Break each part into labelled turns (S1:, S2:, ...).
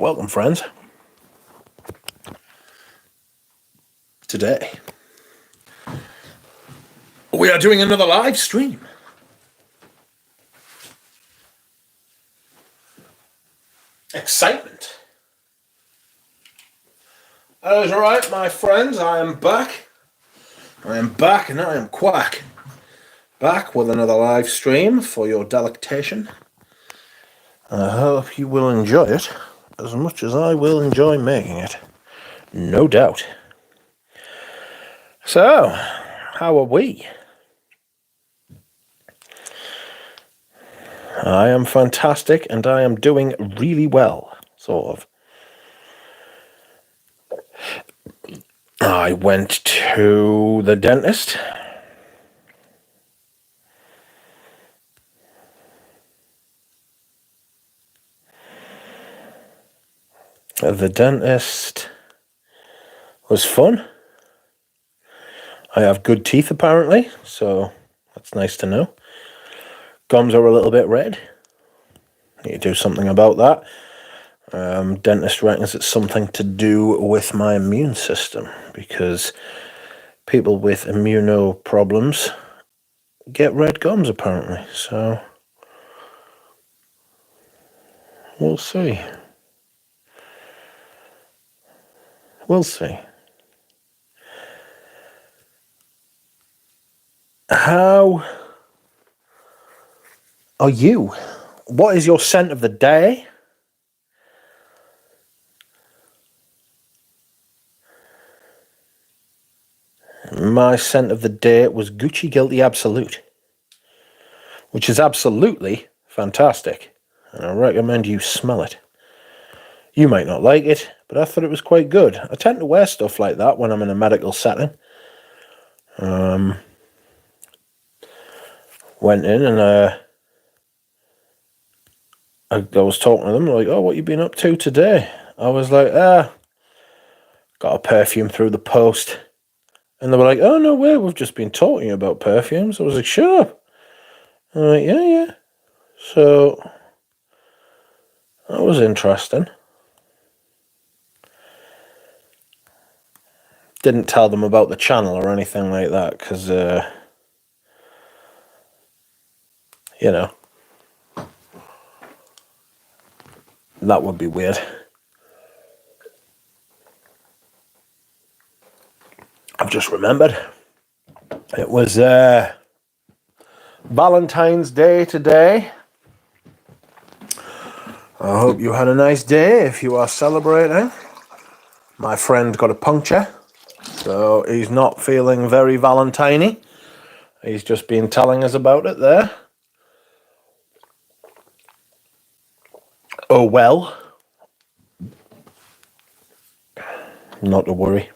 S1: welcome friends. Today we are doing another live stream. Excitement. That is right, my friends, I am back. I am back and I am quack. Back with another live stream for your delectation. I hope you will enjoy it as much as I will enjoy making it. No doubt. So, how are we? I am fantastic and I am doing really well, sort of. I went to the dentist. The dentist was fun. I have good teeth apparently, so that's nice to know. Gums are a little bit red. Need to do something about that. Dentist reckons it's something to do with my immune system, because people with immuno problems get red gums apparently, so we'll see. We'll see. How are you? What is your scent of the day? My scent of the day was Gucci Guilty Absolute, which is absolutely fantastic, and I recommend you smell it. You might not like it, but I thought it was quite good. I tend to wear stuff like that when I'm in a medical setting. Went in and I was talking to them, like, oh, what you been up to today? I was like, got a perfume through the post. And they were like, oh, no way, we've just been talking about perfumes. I was like, shut up. I'm like, yeah. So, that was interesting. Didn't tell them about the channel or anything like that, because, you know, that would be weird. I've just remembered. It was Valentine's Day today. I hope you had a nice day if you are celebrating. My friend got a puncture, so he's not feeling very Valentine-y. He's just been telling us about it there. Oh well. Not to worry.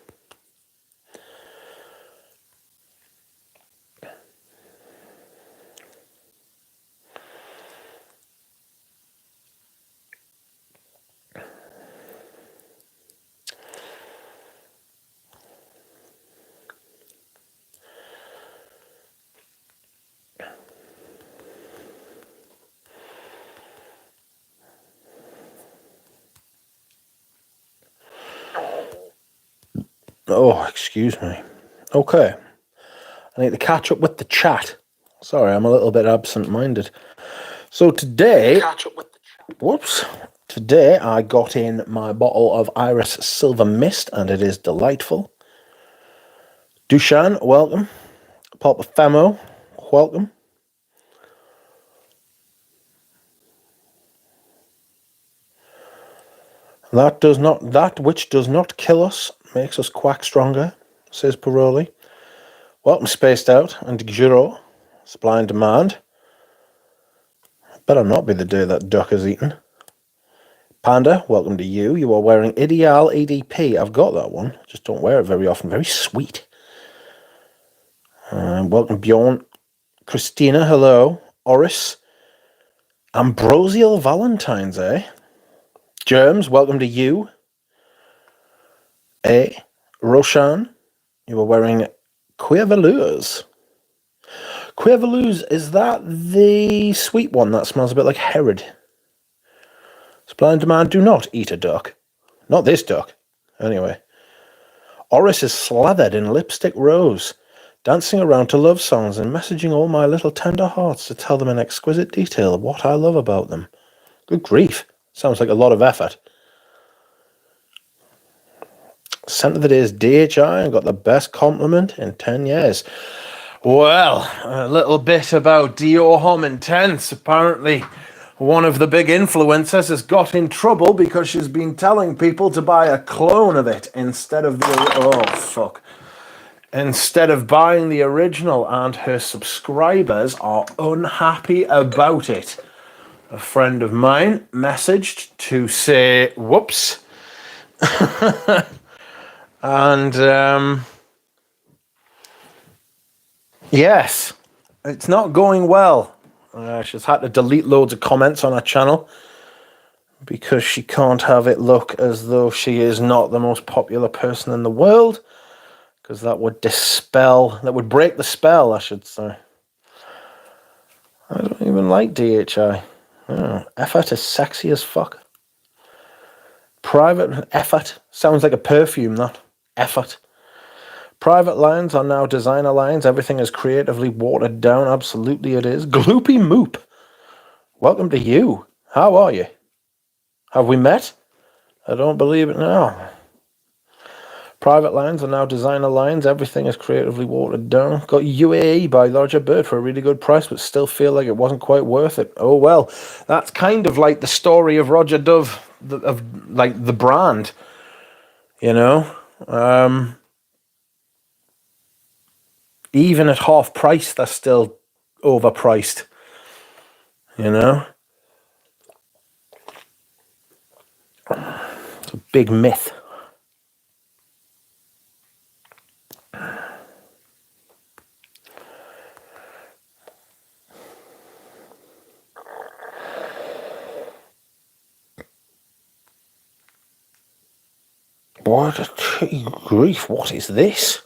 S1: Oh, excuse me. Okay. I need to catch up with the chat. Sorry, I'm a little bit absent-minded. So today... Catch up with the chat. Whoops. Today I got in my bottle of Iris Silver Mist, and it is delightful. Dushan, welcome. Papa Femo, welcome. That which does not kill us makes us quack stronger, says Paroli. Welcome, Spaced Out and Giro. Supply and demand. Better not be the day that duck is eaten. Panda, welcome to you. You are wearing Ideal EDP. I've got that one. Just don't wear it very often. Very sweet. Welcome, Bjorn. Christina, hello. Oris. Ambrosial Valentine's, eh? Germs, welcome to you. Roshan, you are wearing Queer-Velours. Queer-Velours, is that the sweet one that smells a bit like Herod? Supply and demand do not eat a duck. Not this duck. Anyway. Oris is slathered in lipstick rose, dancing around to love songs and messaging all my little tender hearts to tell them in exquisite detail what I love about them. Good grief. Sounds like a lot of effort. Scent of the day is DHI and got the best compliment in 10 years. Well, a little bit about Dior Homme Intense. Apparently, one of the big influencers has got in trouble because she's been telling people to buy a clone of it instead of instead of buying the original, and her subscribers are unhappy about it. A friend of mine messaged to say, whoops. And, yes, it's not going well. She's had to delete loads of comments on her channel because she can't have it look as though she is not the most popular person in the world, because that would break the spell, I should say. I don't even like DHI. Oh, effort is sexy as fuck. Private effort. Sounds like a perfume, that. Effort. Private lines are now designer lines. Everything is creatively watered down. Absolutely it is. Gloopy Moop. Welcome to you. How are you? Have we met? I don't believe it now. Private lines are now designer lines. Everything is creatively watered down. Got UAE by Larger Bird for a really good price, but still feel like it wasn't quite worth it. Oh well, that's kind of like the story of Roger Dove, like the brand, you know. Even at half price, they're still overpriced, you know. It's a big myth. What a grief, what is this?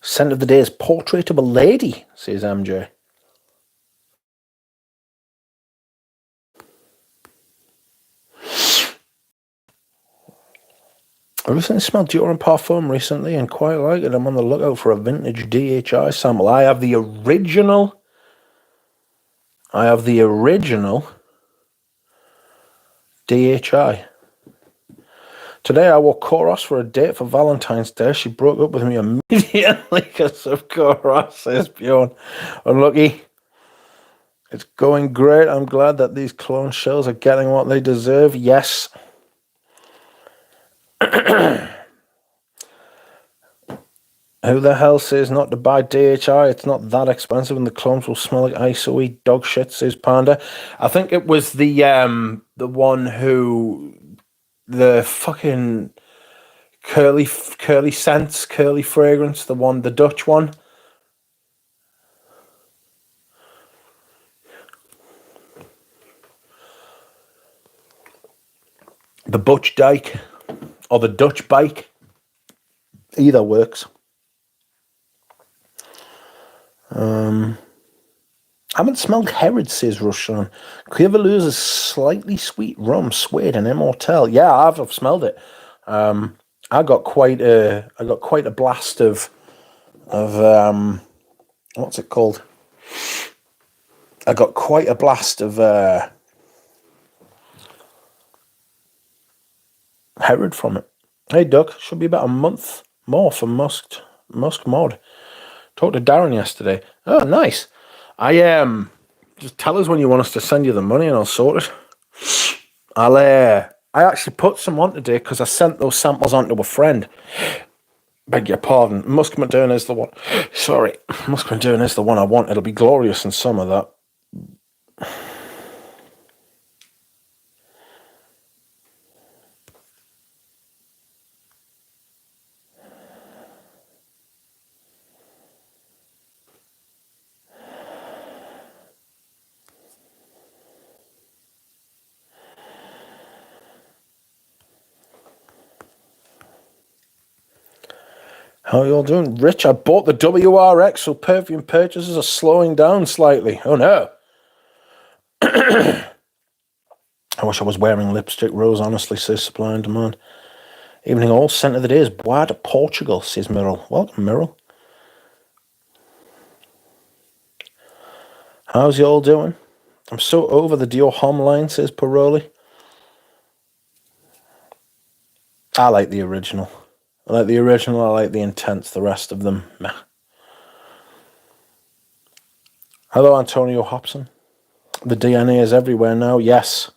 S1: Scent of the day is Portrait of a Lady, says MJ. I recently smelled Dior and Parfum recently and quite like it. I'm on the lookout for a vintage DHI sample. I have the original DHI. Today I wore Koros for a date for Valentine's Day. She broke up with me immediately because of Koros, says Bjorn. Unlucky. It's going great. I'm glad that these clone shells are getting what they deserve. Yes. Who the hell says not to buy DHI? It's not that expensive and the clones will smell like ISO-y dog shit, says Panda. I think it was the one who... the fucking curly scents, curly fragrance, the Dutch one. The Butch Dyke or the Dutch Bike. Either works. I haven't smelled Herod, says Rushan. Cuivalou's slightly sweet rum, Suede and Immortel. Yeah, I've smelled it. I got quite a blast of what's it called? I got quite a blast of Herod from it. Hey Doug, should be about a month more for Musk mod. Talked to Darren yesterday. Oh, nice. Just tell us when you want us to send you the money and I'll sort it. I actually put some on today because I sent those samples on to a friend. Beg your pardon. Musk Moderna is the one. Sorry. Musk Moderna is the one I want. It'll be glorious in summer, that. How are you all doing? Rich, I bought the WRX, so perfume purchases are slowing down slightly. Oh no. I wish I was wearing lipstick, Rose, honestly, says Supply and Demand. Evening all, scent of the day is Bois de Portugal, says Myrrell. Welcome, Myrrell. How's you all doing? I'm so over the Dior Homme line, says Paroli. I like the original. I like the intense, the rest of them, meh. Hello, Antonio Hobson. The DNA is everywhere now, yes.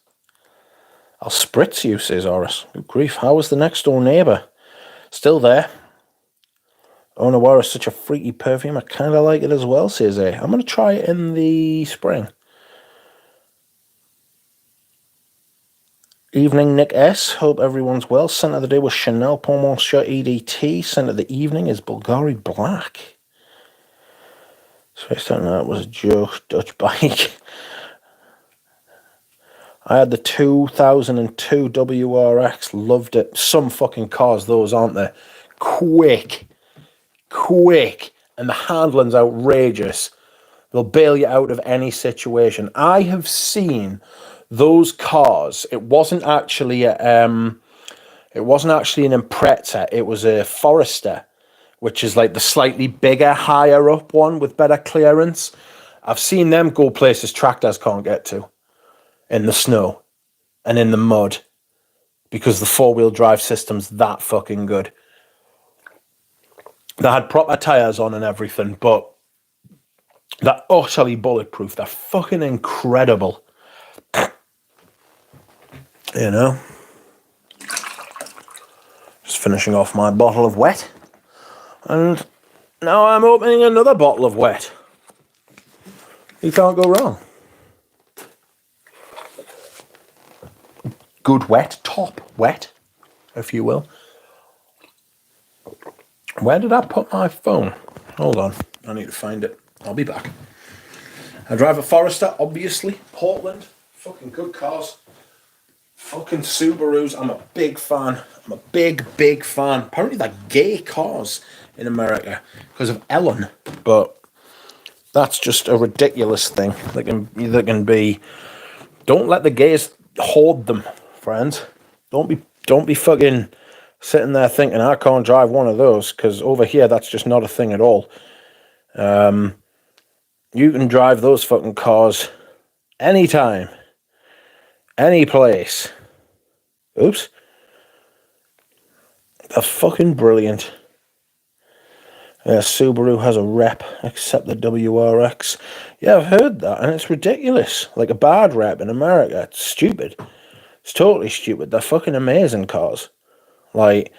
S1: I'll spritz you, says Horace. Good grief, how was the next door neighbour? Still there. Oh no, is such a freaky perfume. I kind of like it as well, says A. I'm going to try it in the spring. Evening, Nick S. Hope everyone's well. Scent of the day was Chanel Pour Monsieur EDT. Scent of the evening is Bulgari Black. So I thought that was a joke. Dutch bike. I had the 2002 WRX. Loved it. Some fucking cars, those, aren't they? Quick. And the handling's outrageous. They'll bail you out of any situation. I have seen those cars. It wasn't actually an Impreza. It was a Forester, which is like the slightly bigger, higher up one with better clearance. I've seen them go places tractors can't get to, in the snow and in the mud, because the four-wheel drive system's that fucking good. They had proper tires on and everything, but they're utterly bulletproof. They're fucking incredible. You know? Just finishing off my bottle of wet. And now I'm opening another bottle of wet. You can't go wrong. Good wet, top wet, if you will. Where did I put my phone? Hold on, I need to find it. I'll be back. I drive a Forester, obviously. Portland, fucking good cars. Fucking Subarus, I'm a big fan. I'm a big fan. Apparently they're gay cars in America because of Ellen, but that's just a ridiculous thing. They can be. Don't let the gays hoard them, friends. Don't be fucking sitting there thinking I can't drive one of those, because over here that's just not a thing at all. You can drive those fucking cars anytime, any place. Oops. They're fucking brilliant. Subaru has a rep, except the WRX. Yeah, I've heard that, and it's ridiculous. Like a bad rep in America. It's stupid. It's totally stupid. They're fucking amazing cars. Like,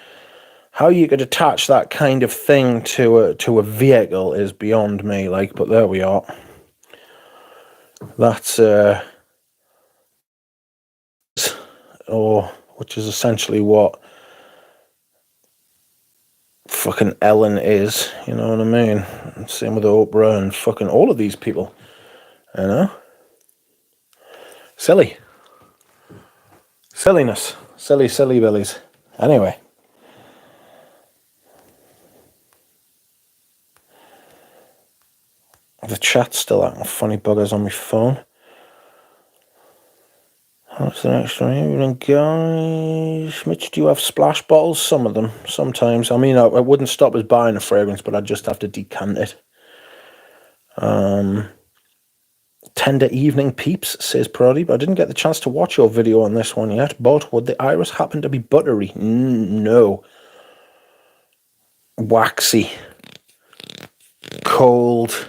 S1: how you could attach that kind of thing to a vehicle is beyond me. Like, but there we are. That's which is essentially what fucking Ellen is, you know what I mean? Same with Oprah and fucking all of these people, you know? Silliness. Silly billies. Anyway. The chat's still acting funny buggers on my phone. What's the next one? Evening, guys. Mitch, do you have splash bottles? Some of them, sometimes. I mean, I wouldn't stop us buying a fragrance, but I'd just have to decant it. Tender evening peeps, says Prody, but I didn't get the chance to watch your video on this one yet. But would the iris happen to be buttery? No. Waxy. Cold.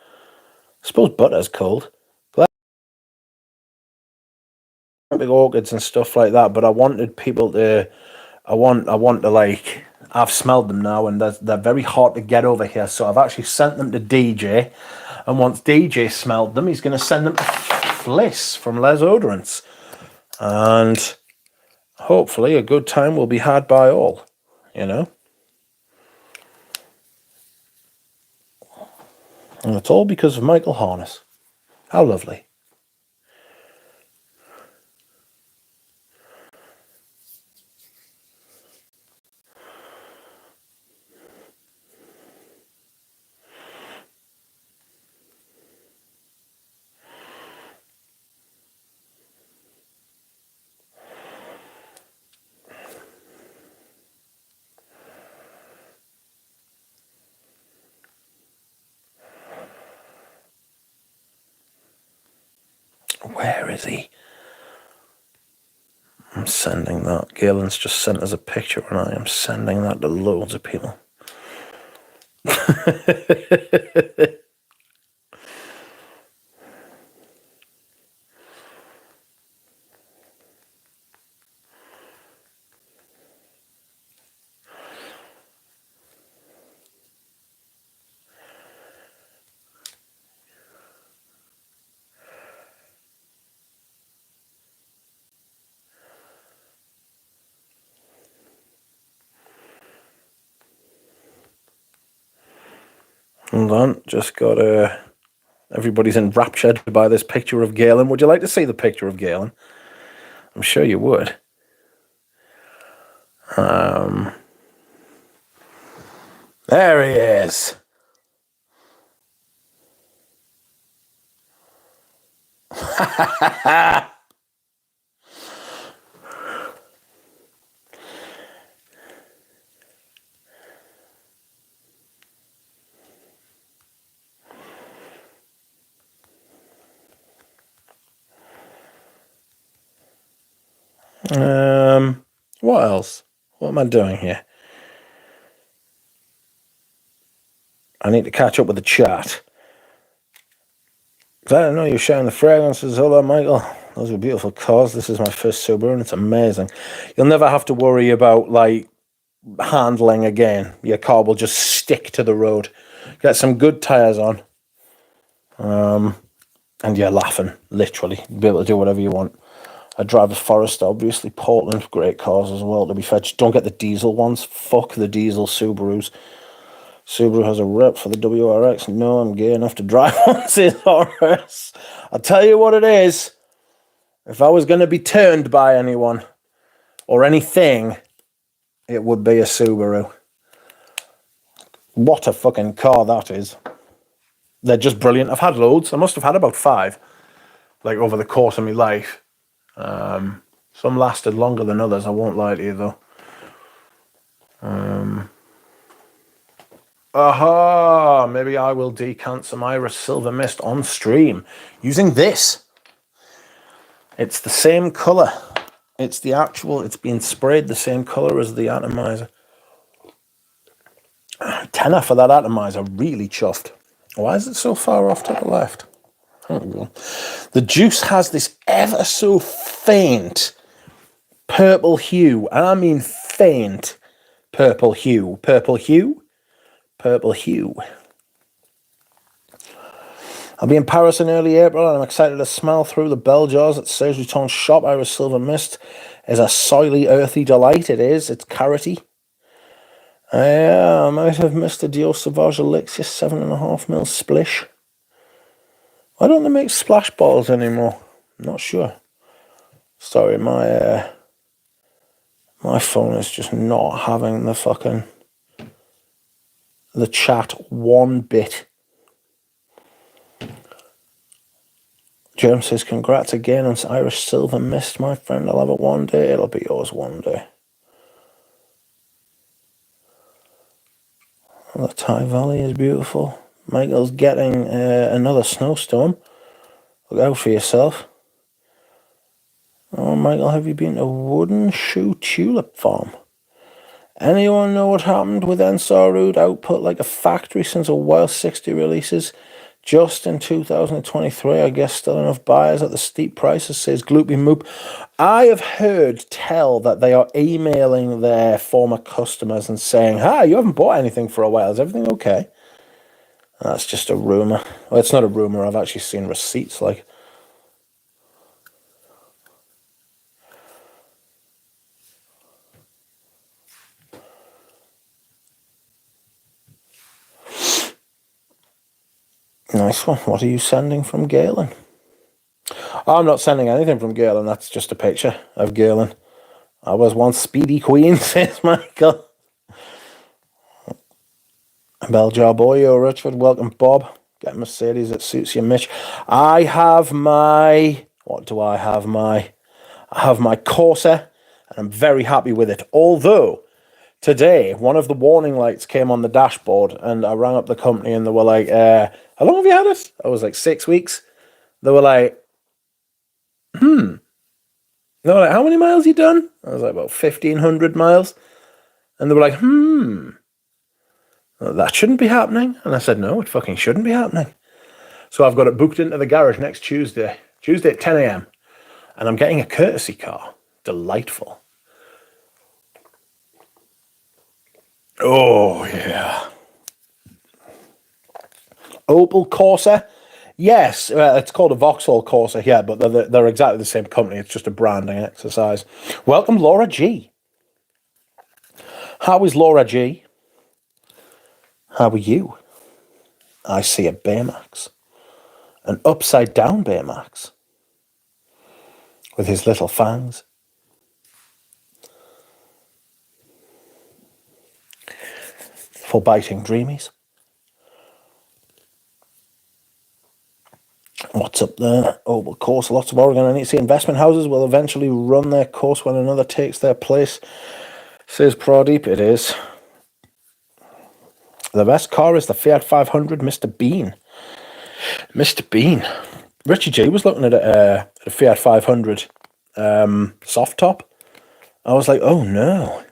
S1: I suppose butter's cold. Big orchids and stuff like that, but I wanted people to like, I've smelled them now, and they're very hard to get over here, so I've actually sent them to DJ, and once DJ smelled them, he's going to send them to Fliss from Les Odorants, and hopefully a good time will be had by all, you know. And it's all because of Michael Harness. How lovely. Where is he? I'm sending that. Galen's just sent us a picture and I am sending that to loads of people. Hold on, just got everybody's enraptured by this picture of Galen. Would you like to see the picture of Galen? I'm sure you would. There he is. What else? What am I doing here? I need to catch up with the chat. Because I didn't know you were sharing the fragrances. Hello, Michael. Those are beautiful cars. This is my first Subaru and it's amazing. You'll never have to worry about, like, handling again. Your car will just stick to the road. Get some good tyres on. And you're laughing, literally. You'll be able to do whatever you want. I drive a Forester, obviously. Portland, great cars as well, to be fair. Just don't get the diesel ones. Fuck the diesel Subarus. Subaru has a rep for the WRX. No, I'm gay enough to drive one, says Horace. I'll tell you what it is. If I was going to be turned by anyone or anything, it would be a Subaru. What a fucking car that is. They're just brilliant. I've had loads. I must have had about 5, like, over the course of my life. Some lasted longer than others, I won't lie to you, though. Aha! Maybe I will decant some Iris Silver Mist on stream using this. It's the same colour. It's the actual, it's been sprayed the same colour as the atomizer. Tenner for that atomizer, really chuffed. Why is it so far off to the left? The juice has this ever so faint purple hue, and I mean faint purple hue. Purple hue? Purple hue. I'll be in Paris in early April, and I'm excited to smell through the bell jars at Serge Vuitton's shop. Iris Silver Mist is a soily, earthy delight. It is. It's carroty. I might have missed a Dior Sauvage Elixir 7.5mm splish. Why don't they make splash bottles anymore? I'm not sure. Sorry, my phone is just not having the chat one bit. Germ says, congrats again on Irish Silver Mist, my friend. I'll have it one day. It'll be yours one day. The Thai Valley is beautiful. Michael's getting another snowstorm. Look out for yourself. Oh, Michael, have you been to Wooden Shoe Tulip Farm? Anyone know what happened with Ensarud output like a factory since a while 60 releases? Just in 2023, I guess still enough buyers at the steep prices, says Gloopy Moop. I have heard tell that they are emailing their former customers and saying, hi, you haven't bought anything for a while. Is everything okay? That's just a rumour. Well, it's not a rumour. I've actually seen receipts, like. Nice one. What are you sending from Galen? I'm not sending anything from Galen. That's just a picture of Galen. I was once Speedy Queen, says Michael. Beljar Boyo, Richard. Welcome, Bob. Get a Mercedes that suits you, Mitch. I have my... What do I have? I have my Corsa, and I'm very happy with it. Although, today, one of the warning lights came on the dashboard, and I rang up the company, and they were like, how long have you had it? I was like, 6 weeks. They were like, They were like, how many miles you done? I was like, about 1,500 miles. And they were like, that shouldn't be happening. And I said, no, it fucking shouldn't be happening. So I've got it booked into the garage next Tuesday at 10 a.m. And I'm getting a courtesy car. Delightful. Oh, yeah. Opel Corsa. Yes, it's called a Vauxhall Corsa here, but they're exactly the same company. It's just a branding exercise. Welcome, Laura G. How is Laura G? How are you? I see a Baymax. An upside-down Baymax. With his little fangs. For biting dreamies. What's up there? Opel Corsa, lots of Oregon. I need to see investment houses will eventually run their course when another takes their place. Says Pradeep, it is. The best car is the Fiat 500 Mr. Bean. Mr. Bean. Richie G was looking at a Fiat 500 soft top. I was like, oh no.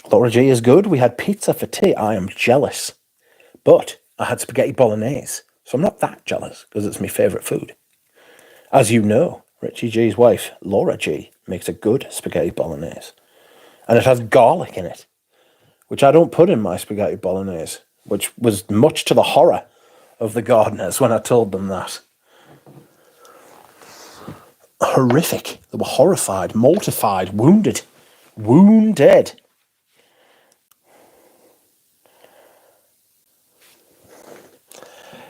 S1: Laura G is good. We had pizza for tea. I am jealous. But I had spaghetti bolognese. So I'm not that jealous because it's my favourite food. As you know, Richie G's wife, Laura G, makes a good spaghetti bolognese. And it has garlic in it, which I don't put in my spaghetti bolognese, which was much to the horror of the gardeners when I told them that. Horrific. They were horrified, mortified, wounded. Wounded.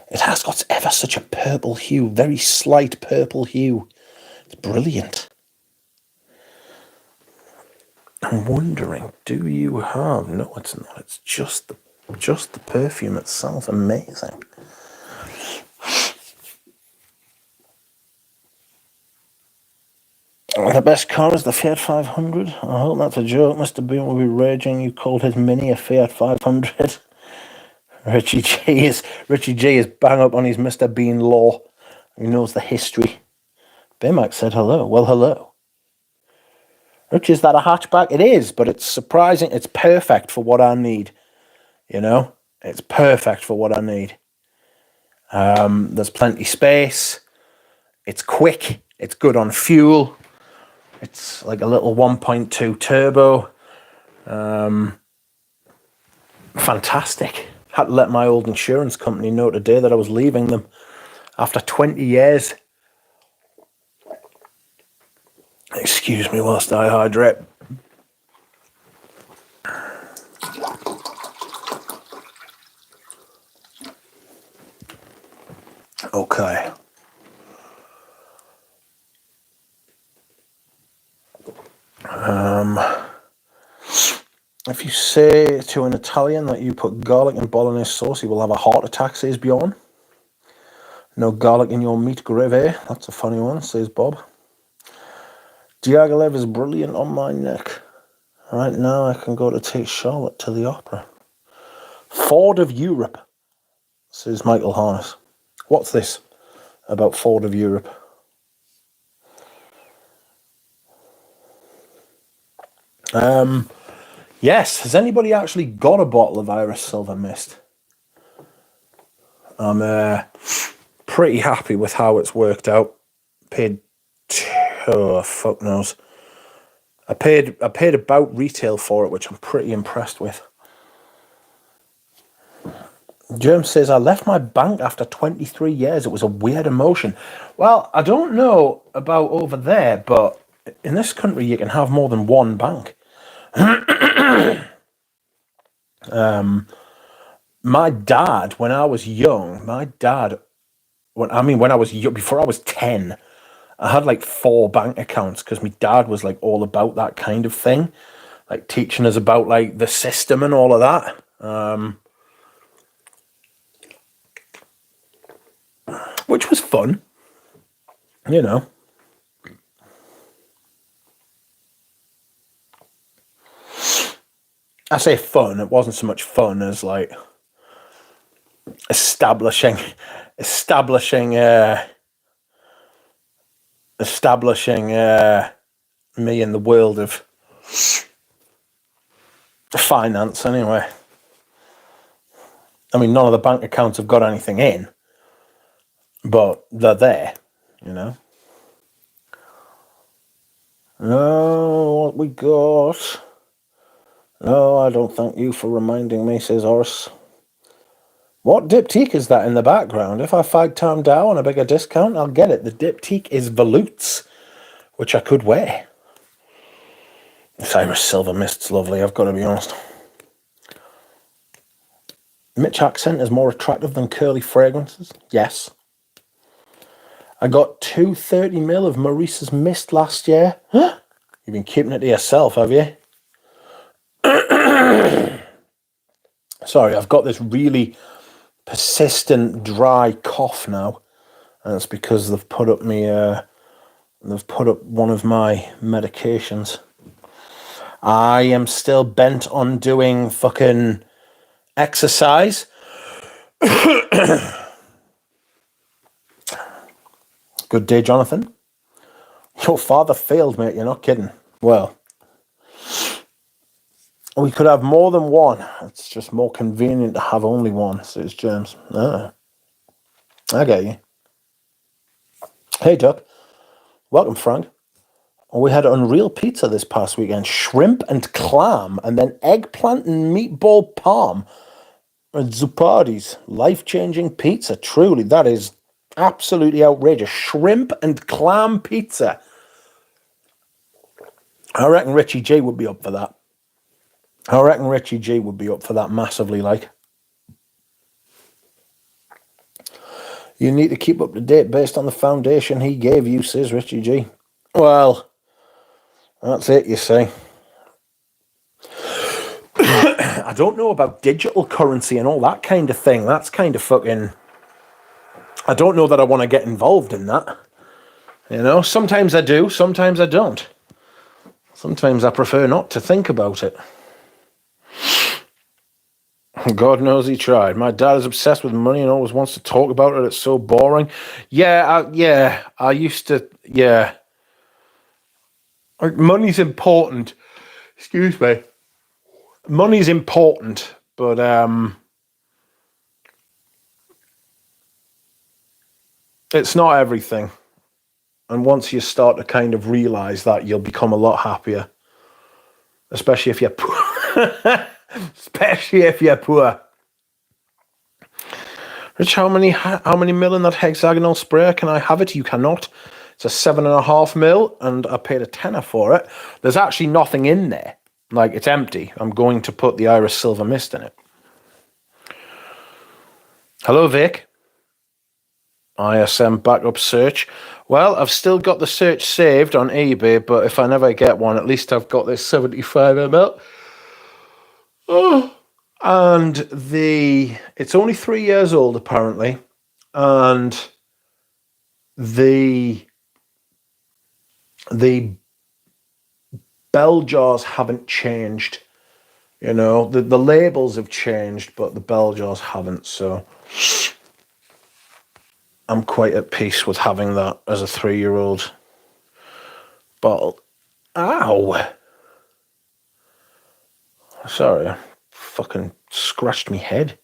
S1: It has got ever such a purple hue, very slight purple hue. It's brilliant. I'm wondering, do you have... No, it's not. It's just the perfume itself. Amazing. The best car is the Fiat 500. I hope that's a joke. Mr. Bean will be raging. You called his Mini a Fiat 500. Richie G is bang up on his Mr. Bean law. He knows the history. Baymax said hello. Well, hello. Rich, is that a hatchback? It is, but it's surprising. It's perfect for what I need. You know? It's perfect for what I need. There's plenty space. It's quick. It's good on fuel. It's like a little 1.2 turbo. Fantastic. Had to let my old insurance company know today that I was leaving them after 20 years. Excuse me whilst I hydrate. Okay. If you say to an Italian that you put garlic in bolognese sauce, he will have a heart attack, says Bjorn. No garlic in your meat gravy. That's a funny one, says Bob. Diaghilev is brilliant on my neck. Right now I can go to take Charlotte to the opera. Ford of Europe, says Michael Harness. What's this about Ford of Europe? Yes, has anybody actually got a bottle of Iris Silver Mist? I'm pretty happy with how it's worked out. Paid, oh fuck knows. I paid about retail for it, which I'm pretty impressed with. Germ says, I left my bank after 23 years. It was a weird emotion. Well, I don't know about over there, but in this country you can have more than one bank. My dad, when I was young, when I was young, before I was 10, I had like 4 bank accounts because my dad was like all about that kind of thing, like teaching us about like the system and all of that. Which was fun, you know. I say fun, it wasn't so much fun as like establishing establishing me in the world of finance anyway. I mean, none of the bank accounts have got anything in, but they're there, you know. No, what we got? No, I don't thank you for reminding me, says Horace. What diptyque is that in the background? If I 5-time Dow on a bigger discount, I'll get it. The diptyque is Volutes, which I could wear. This Iris Silver Mist's lovely, I've got to be honest. Mitch accent is more attractive than curly fragrances? Yes. I got 230ml of Maurice's Mist last year. You've been keeping it to yourself, have you? Sorry, I've got this really persistent dry cough now, and it's because they've put up one of my medications. I am still bent on doing fucking exercise. Good day, Jonathan. Your father failed, mate. You're not kidding. Well, we could have more than one. It's just more convenient to have only one, says James. I get you. Hey, Duck. Welcome, Frank. We had Unreal Pizza this past weekend. Shrimp and clam, and then eggplant and meatball parm. And Zupardi's life-changing pizza. Truly, that is absolutely outrageous. Shrimp and clam pizza. I reckon Richie G would be up for that. Massively, like. You need to keep up to date based on the foundation he gave you, says Richie G. Well, that's it, you see. I don't know about digital currency and all that kind of thing. That's kind of fucking... I don't know that I want to get involved in that. You know, sometimes I do, sometimes I don't. Sometimes I prefer not to think about it. God knows he tried. My dad is obsessed with money and always wants to talk about it. It's so boring. I used to, Money's important. Excuse me. Money's important, but it's not everything. And once you start to kind of realize that, you'll become a lot happier. Especially if you're poor. Especially if you're poor. Rich, how many mil in that hexagonal sprayer? Can I have it? You cannot. It's a 7.5 mil, and I paid a tenner for it. There's actually nothing in there. Like, it's empty. I'm going to put the Iris Silver Mist in it. Hello, Vic. ISM backup search. Well, I've still got the search saved on eBay, but if I never get one, at least I've got this 75 ml. Oh. And it's only 3 years old, apparently. And the bell jars haven't changed. You know, the labels have changed, but the bell jars haven't, so I'm quite at peace with having that as a 3-year-old bottle. Ow! Sorry, I fucking scratched me head.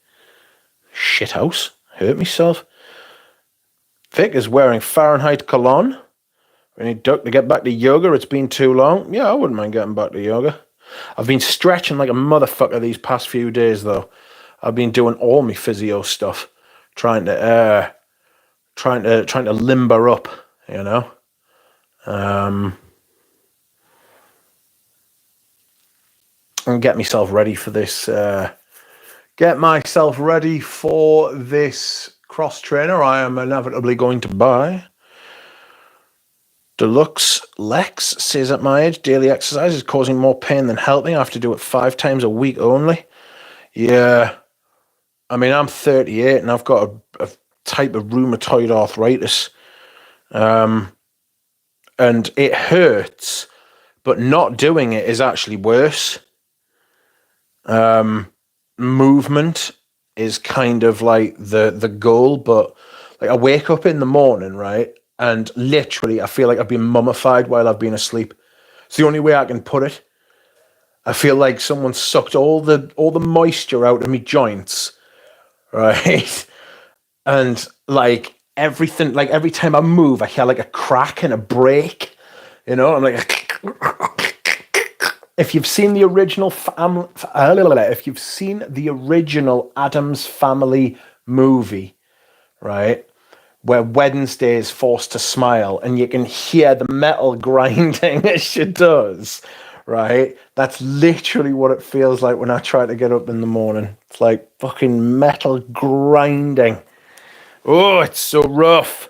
S1: Shithouse. Hurt myself. Vic is wearing Fahrenheit cologne. We need Duck to get back to yoga. It's been too long. Yeah, I wouldn't mind getting back to yoga. I've been stretching like a motherfucker these past few days, though. I've been doing all my physio stuff, trying to limber up, you know. And get myself ready for this. Cross trainer I am inevitably going to buy. Deluxe Lex says at my age, daily exercise is causing more pain than helping. I have to do it 5 times a week only. Yeah. I mean, I'm 38 and I've got a type of rheumatoid arthritis. And it hurts, but not doing it is actually worse. Movement is kind of like the goal, but like I wake up in the morning, right? and literally I feel like I've been mummified while I've been asleep. It's the only way I can put it. I feel like someone sucked all the moisture out of me joints, right? And like everything, like every time I move, I hear like a crack and a break. You know, I'm like, if you've seen the original if you've seen the original Addams Family movie, right, where Wednesday is forced to smile, and you can hear the metal grinding as she does, right? That's literally what it feels like when I try to get up in the morning. It's like fucking metal grinding. Oh, it's so rough.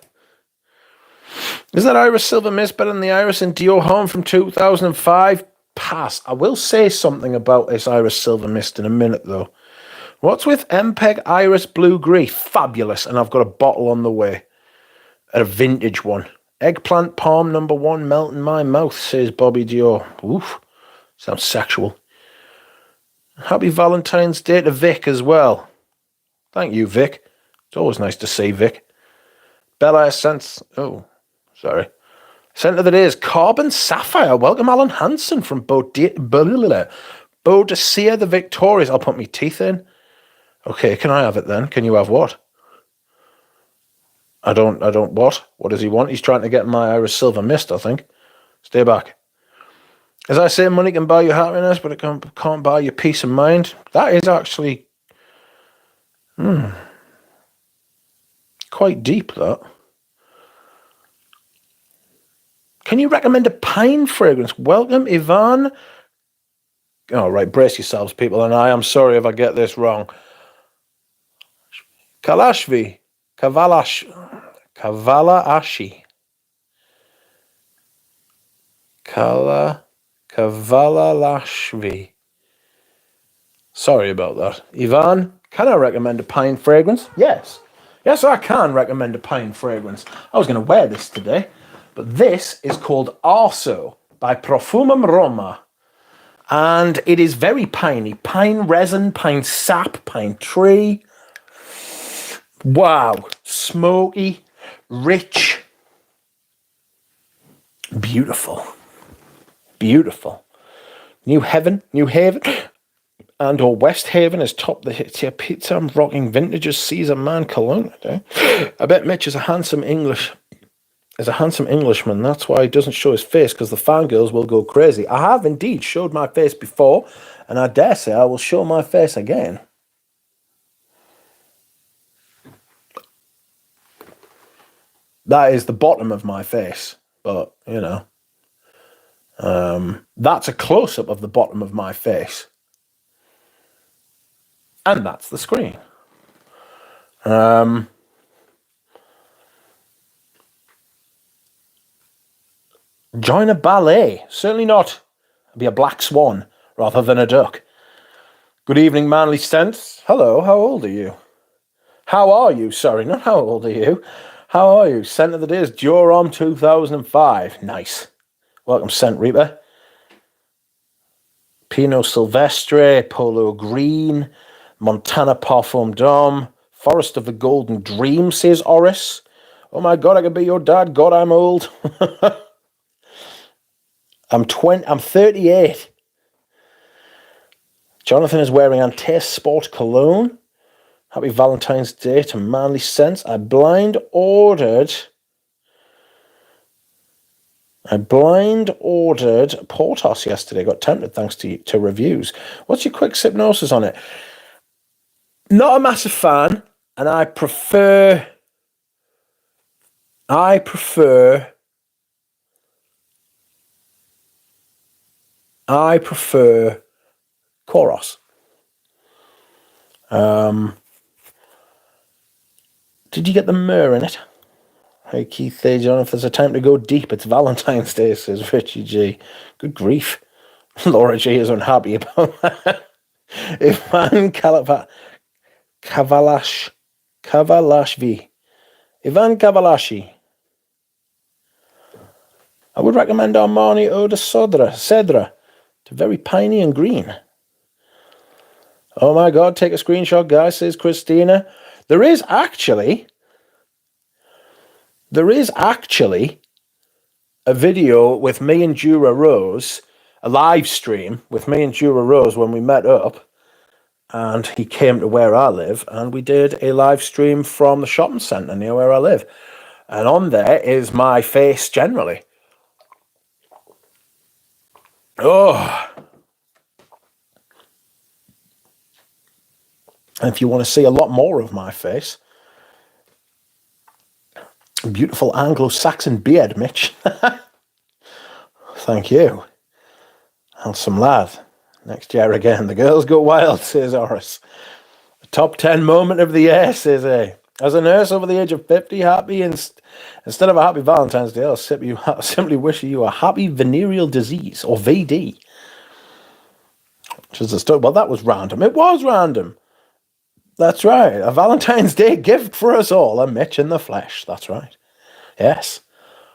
S1: Is that Iris Silver Mist better than the Iris in Dior Homme from 2005? Pass. I will say something about this Iris Silver Mist in a minute, though. What's with MPEG Iris Blue Gris? Fabulous. And I've got a bottle on the way. A vintage one. Eggplant Palm #1 melt in my mouth, says Bobby Dior. Oof. Sounds sexual. Happy Valentine's Day to Vic as well. Thank you, Vic. It's always nice to see Vic. Bella Essence. Oh, sorry. Scent of the day is Carbon Sapphire. Welcome, Alan Hansen from Bodicea the Victorious. I'll put my teeth in. Okay, can I have it then? Can you have what? I don't what? What does he want? He's trying to get my Iris Silver Mist, I think. Stay back. As I say, money can buy you happiness, but it can't buy you peace of mind. That is actually quite deep, that. Can you recommend a pine fragrance? Welcome, Ivan. Oh, right, brace yourselves, people, and I am sorry if I get this wrong. Kavalashi. Kavalashvi. Sorry about that. Ivan, can I recommend a pine fragrance? Yes. Yes, I can recommend a pine fragrance. I was going to wear this today, but this is called Arso by Perfume Roma. And it is very piney. Pine resin, pine sap, pine tree. Wow. Smoky, rich. Beautiful. Beautiful. New Haven, and or West Haven has topped the hit here. Pizza. I'm rocking vintages Caesar Man cologne today. I bet Mitch is a handsome Englishman. That's why he doesn't show his face, because the fangirls will go crazy. I have indeed showed my face before, and I dare say I will show my face again. That is the bottom of my face, but, you know. That's a close-up of the bottom of my face. And that's the screen. Join a ballet. Certainly not. I'd be a black swan rather than a duck. Good evening, Manly Sense. Hello, how old are you? How are you? Sorry, not how old are you. How are you? Scent of the day is Joram 2005. Nice. Welcome, Scent Reaper. Pinot Silvestre, Polo Green, Montana Parfum D'Homme, Forest of the Golden Dream, says Oris. Oh my God, I could be your dad. God, I'm old. I'm 38. Jonathan is wearing Ante Sport Cologne. Happy Valentine's Day to Manly Sense. I blind ordered Portos yesterday. Got tempted thanks to reviews. What's your quick hypnosis on it? Not a massive fan, and I prefer Koros. Did you get the myrrh in it? Hey, Keith, hey, John, if there's a time to go deep, it's Valentine's Day, says Richie G. Good grief. Laura G is unhappy about that. Ivan Kavalashvi. Ivan Kavalashi. I would recommend Armani Eau de Cedra. It's very piney and green. Oh my God, take a screenshot, guys, says Christina. There is actually There is actually a video with me and Jura Rose, a live stream with me and Jura Rose when we met up, and he came to where I live, and we did a live stream from the shopping centre near where I live. And on there is my face generally. Oh. And if you want to see a lot more of my face, beautiful Anglo-Saxon beard, Mitch. Thank you. Handsome lad. Next year again. The girls go wild, says Horace. The top 10 moment of the year, says A. As a nurse over the age of 50, instead of a happy Valentine's Day, I'll simply wish you a happy venereal disease, or VD. Which is the story. Well, that was random. It was random. That's right. A Valentine's Day gift for us all. A Mitch in the flesh. That's right. Yes.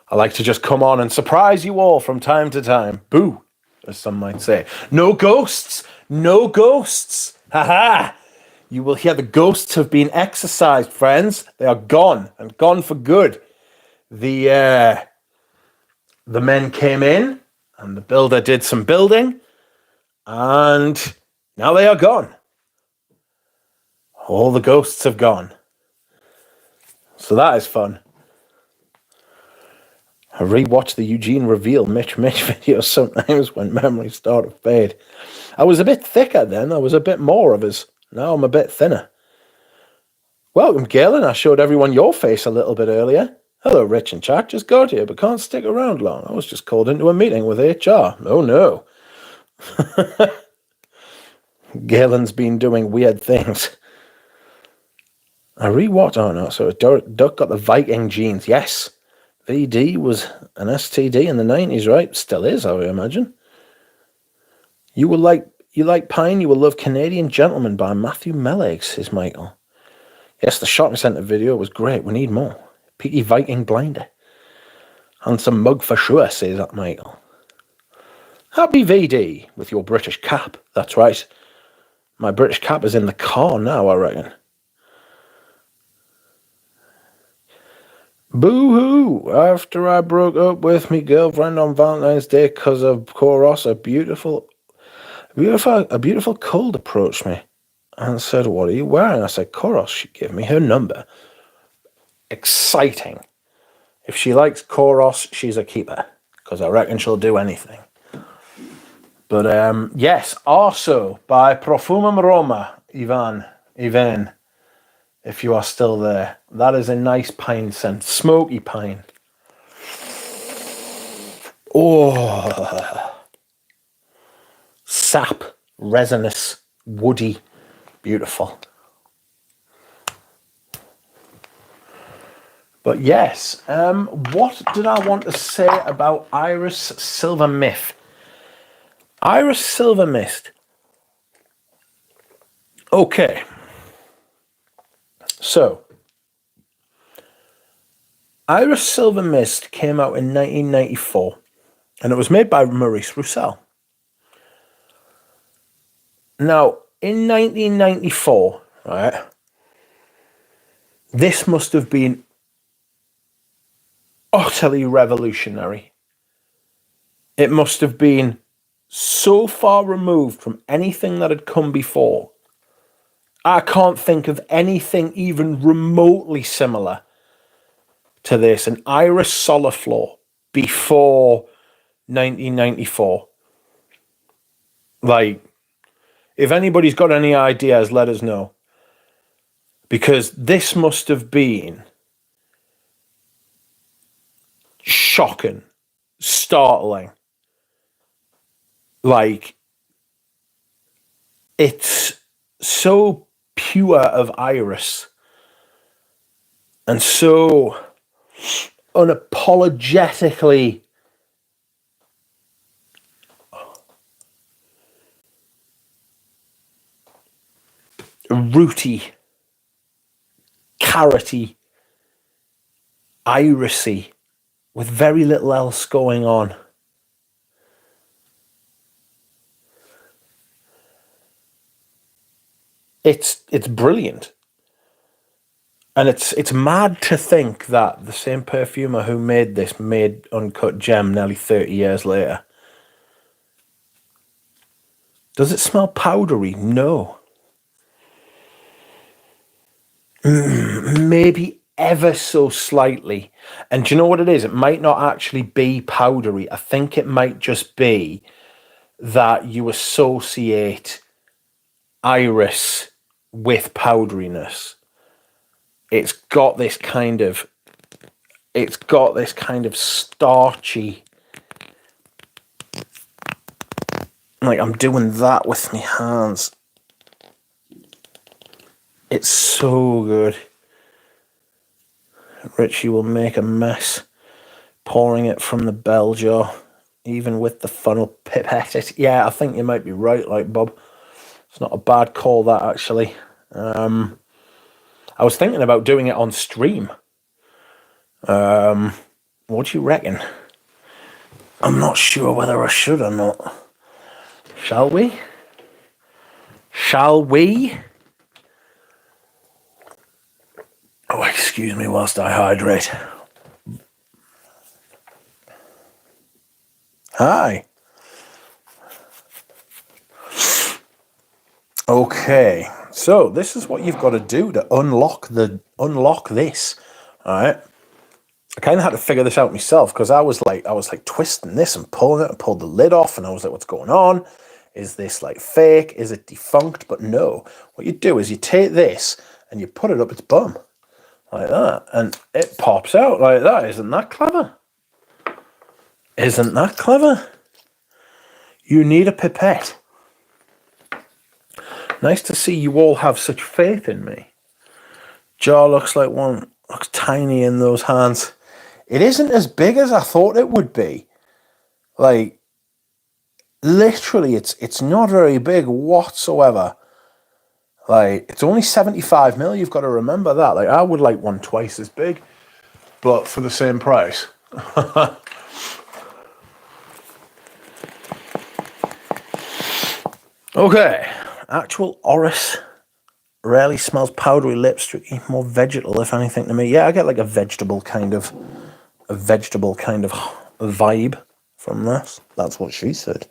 S1: I like to just come on and surprise you all from time to time. Boo, as some might say. No ghosts. No ghosts. Ha-ha. You will hear the ghosts have been exorcised, friends. They are gone, and gone for good. The men came in, and the builder did some building, and now they are gone. All the ghosts have gone. So that is fun. I rewatch the Eugene Reveal Mitch videos sometimes when memories start to fade. I was a bit thicker then. I was a bit more of his. Now I'm a bit thinner. Welcome, Galen. I showed everyone your face a little bit earlier. Hello, Rich and Jack. Just got here, but can't stick around long. I was just called into a meeting with HR. Oh, no. Galen's been doing weird things. I rewatched. Oh, no. So Duck got the Viking genes. Yes. VD was an STD in the 90s, right? Still is, I would imagine. You like Pine, you will love Canadian Gentleman by Matthew Mellegg, says Michael. Yes, the shopping centre video was great. We need more. Peaky Viking blinder. Handsome mug for sure, says that Michael. Happy VD with your British cap. That's right. My British cap is in the car now, I reckon. Boo-hoo! After I broke up with my girlfriend on Valentine's Day because of Koros, a beautiful cold approached me and said, "What are you wearing?" I said, "Koros." She gave me her number. Exciting. If she likes Koros, she's a keeper, because I reckon she'll do anything. But yes, also by Perfume Roma, Ivan, if you are still there. That is a nice pine scent, smoky pine. Oh, sap, resinous, woody, beautiful. But yes, what did I want to say about Iris Silver Mist? Iris Silver Mist. Okay. So, Iris Silver Mist came out in 1994, and it was made by Maurice Roussel. Now, in 1994, right, this must have been utterly revolutionary. It must have been so far removed from anything that had come before. I can't think of anything even remotely similar to this, an Iris Soliflor before 1994. Like, if anybody's got any ideas, let us know. Because this must have been shocking, startling. Like, it's so pure of Iris and so unapologetically rooty, carroty, irisy, with very little else going on. It's brilliant. And it's mad to think that the same perfumer who made this made Uncut Gem nearly 30 years later. Does it smell powdery? No. Maybe ever so slightly. And do you know what it is? It might not actually be powdery. I think it might just be that you associate iris with powderiness. It's got this kind of starchy, like I'm doing that with my hands. It's so good. Richie will make a mess pouring it from the bell jar, even with the funnel pipette. Yeah, I think you might be right, like Bob. It's not a bad call, that, actually. I was thinking about doing it on stream. What do you reckon? I'm not sure whether I should or not. Shall we? Shall we? Oh, excuse me whilst I hydrate. Hi. Okay, so this is what you've got to do to unlock this. All right. I kind of had to figure this out myself because I was like twisting this and pulling it and pulled the lid off, and I was like, what's going on? Is this like fake? Is it defunct? But no, what you do is you take this and you put it up its bum like that, and it pops out like that. Isn't that clever? Isn't that clever? You need a pipette. Nice to see you all have such faith in me. Jar looks tiny in those hands. It isn't as big as I thought it would be. Like, literally, it's not very big whatsoever. Like, it's only 75ml, you've got to remember that. Like, I would like one twice as big, but for the same price. Okay, actual Oris rarely smells powdery lipsticky, more vegetal, if anything, to me. Yeah, I get like a vegetable kind of vibe from this. That's what she said.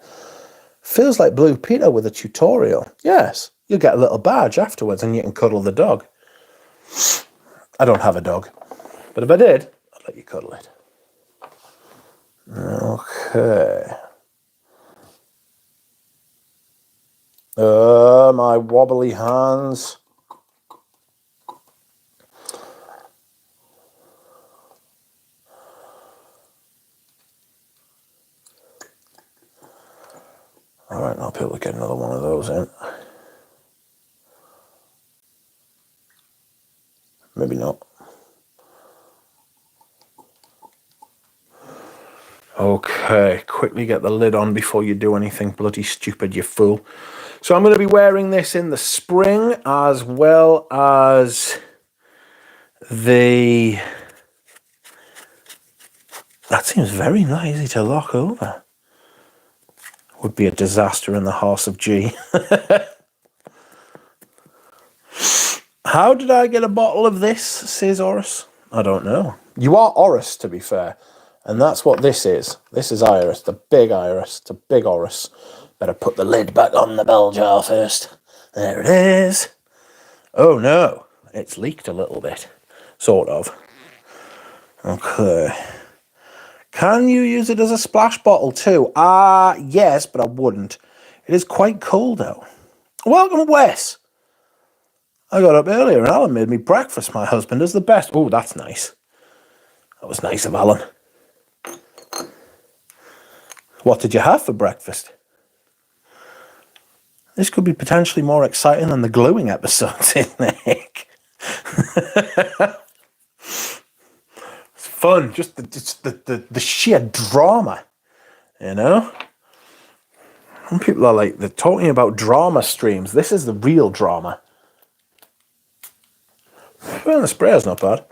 S1: Feels like Blue Peter with a tutorial. Yes, you'll get a little badge afterwards and you can cuddle the dog. I don't have a dog, but if I did, I'd let you cuddle it. Okay. My wobbly hands. All right, I'll be able to get another one of those in. Maybe not. Okay, quickly get the lid on before you do anything bloody stupid, you fool. So I'm going to be wearing this in the spring as well as the... That seems very easy to lock over. Would be a disaster in the House of G. How did I get a bottle of this, says Oris? I don't know. You are Oris, to be fair. And that's what this is. This is Iris, the big Iris. It's a big Oris. Better put the lid back on the bell jar first. There it is. Oh no, it's leaked a little bit. Sort of. Okay. Can you use it as a splash bottle too? Yes, but I wouldn't. It is quite cold though. Welcome, Wes. I got up earlier and Alan made me breakfast. My husband is the best. Oh, that's nice. That was nice of Alan. What did you have for breakfast? This could be potentially more exciting than the gluing episodes, isn't it? It's fun, just the sheer drama, you know? Some people are like, they're talking about drama streams. This is the real drama. Well, the sprayer's not bad.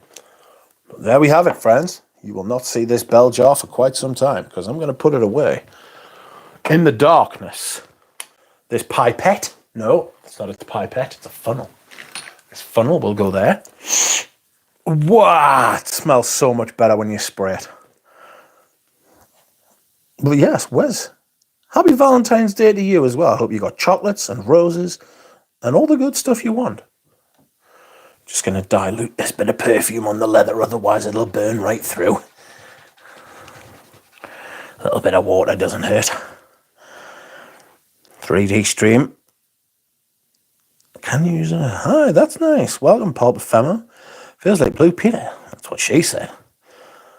S1: But there we have it, friends. You will not see this bell jar for quite some time because I'm going to put it away in the darkness. This pipette. No, it's not a pipette. It's a funnel. This funnel will go there. Wow, it smells so much better when you spray it. But yes, Wes, happy Valentine's Day to you as well. I hope you got chocolates and roses and all the good stuff you want. Just going to dilute this bit of perfume on the leather, otherwise it'll burn right through. A little bit of water doesn't hurt. 3D stream. Can you use a... Hi, that's nice. Welcome, Pulp Ephemer. Feels like Blue Peter. That's what she said.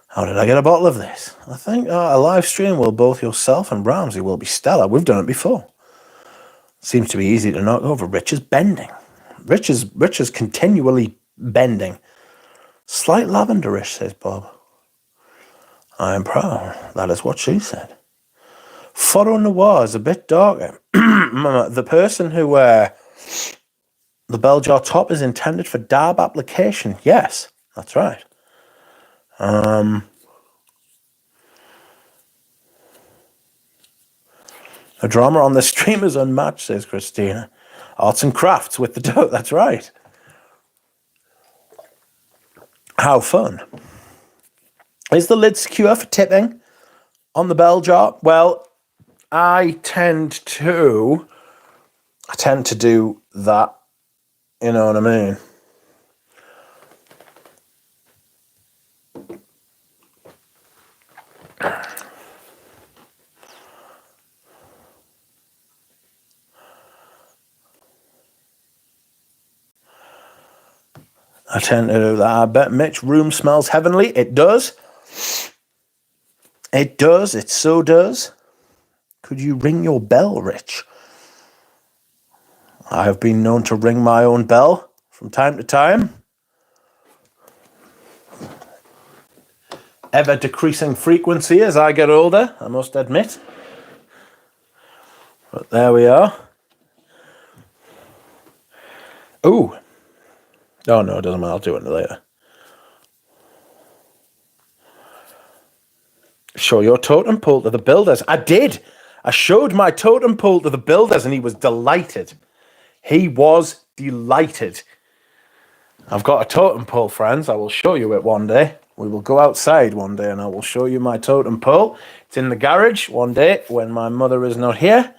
S1: How did I get a bottle of this? I think a live stream will both yourself and Ramsey will be stellar. We've done it before. Seems to be easy to knock over. Rich is bending. Rich is continually bending. Slight lavenderish, says Bob. I am proud. That is what she said. Photo Noir is a bit darker. The person who the bell jar top is intended for dab application. Yes, that's right. The drama on the stream is unmatched, says Christina. Arts and crafts with the dough. That's right. How fun. Is the lid secure for tipping on the bell jar? Well, I tend to do that. You know what I mean? I tend to do that. I bet Mitch room smells heavenly. It does. It does. It so does. Could you ring your bell, Rich? I have been known to ring my own bell from time to time. Ever decreasing frequency as I get older, I must admit. But there we are. Ooh. Oh, no, it doesn't matter. I'll do it later. Show your totem pole to the builders. I did. I showed my totem pole to the builders and he was delighted. He was delighted. I've got a totem pole, friends. I will show you it one day. We will go outside one day and I will show you my totem pole. It's in the garage one day when my mother is not here.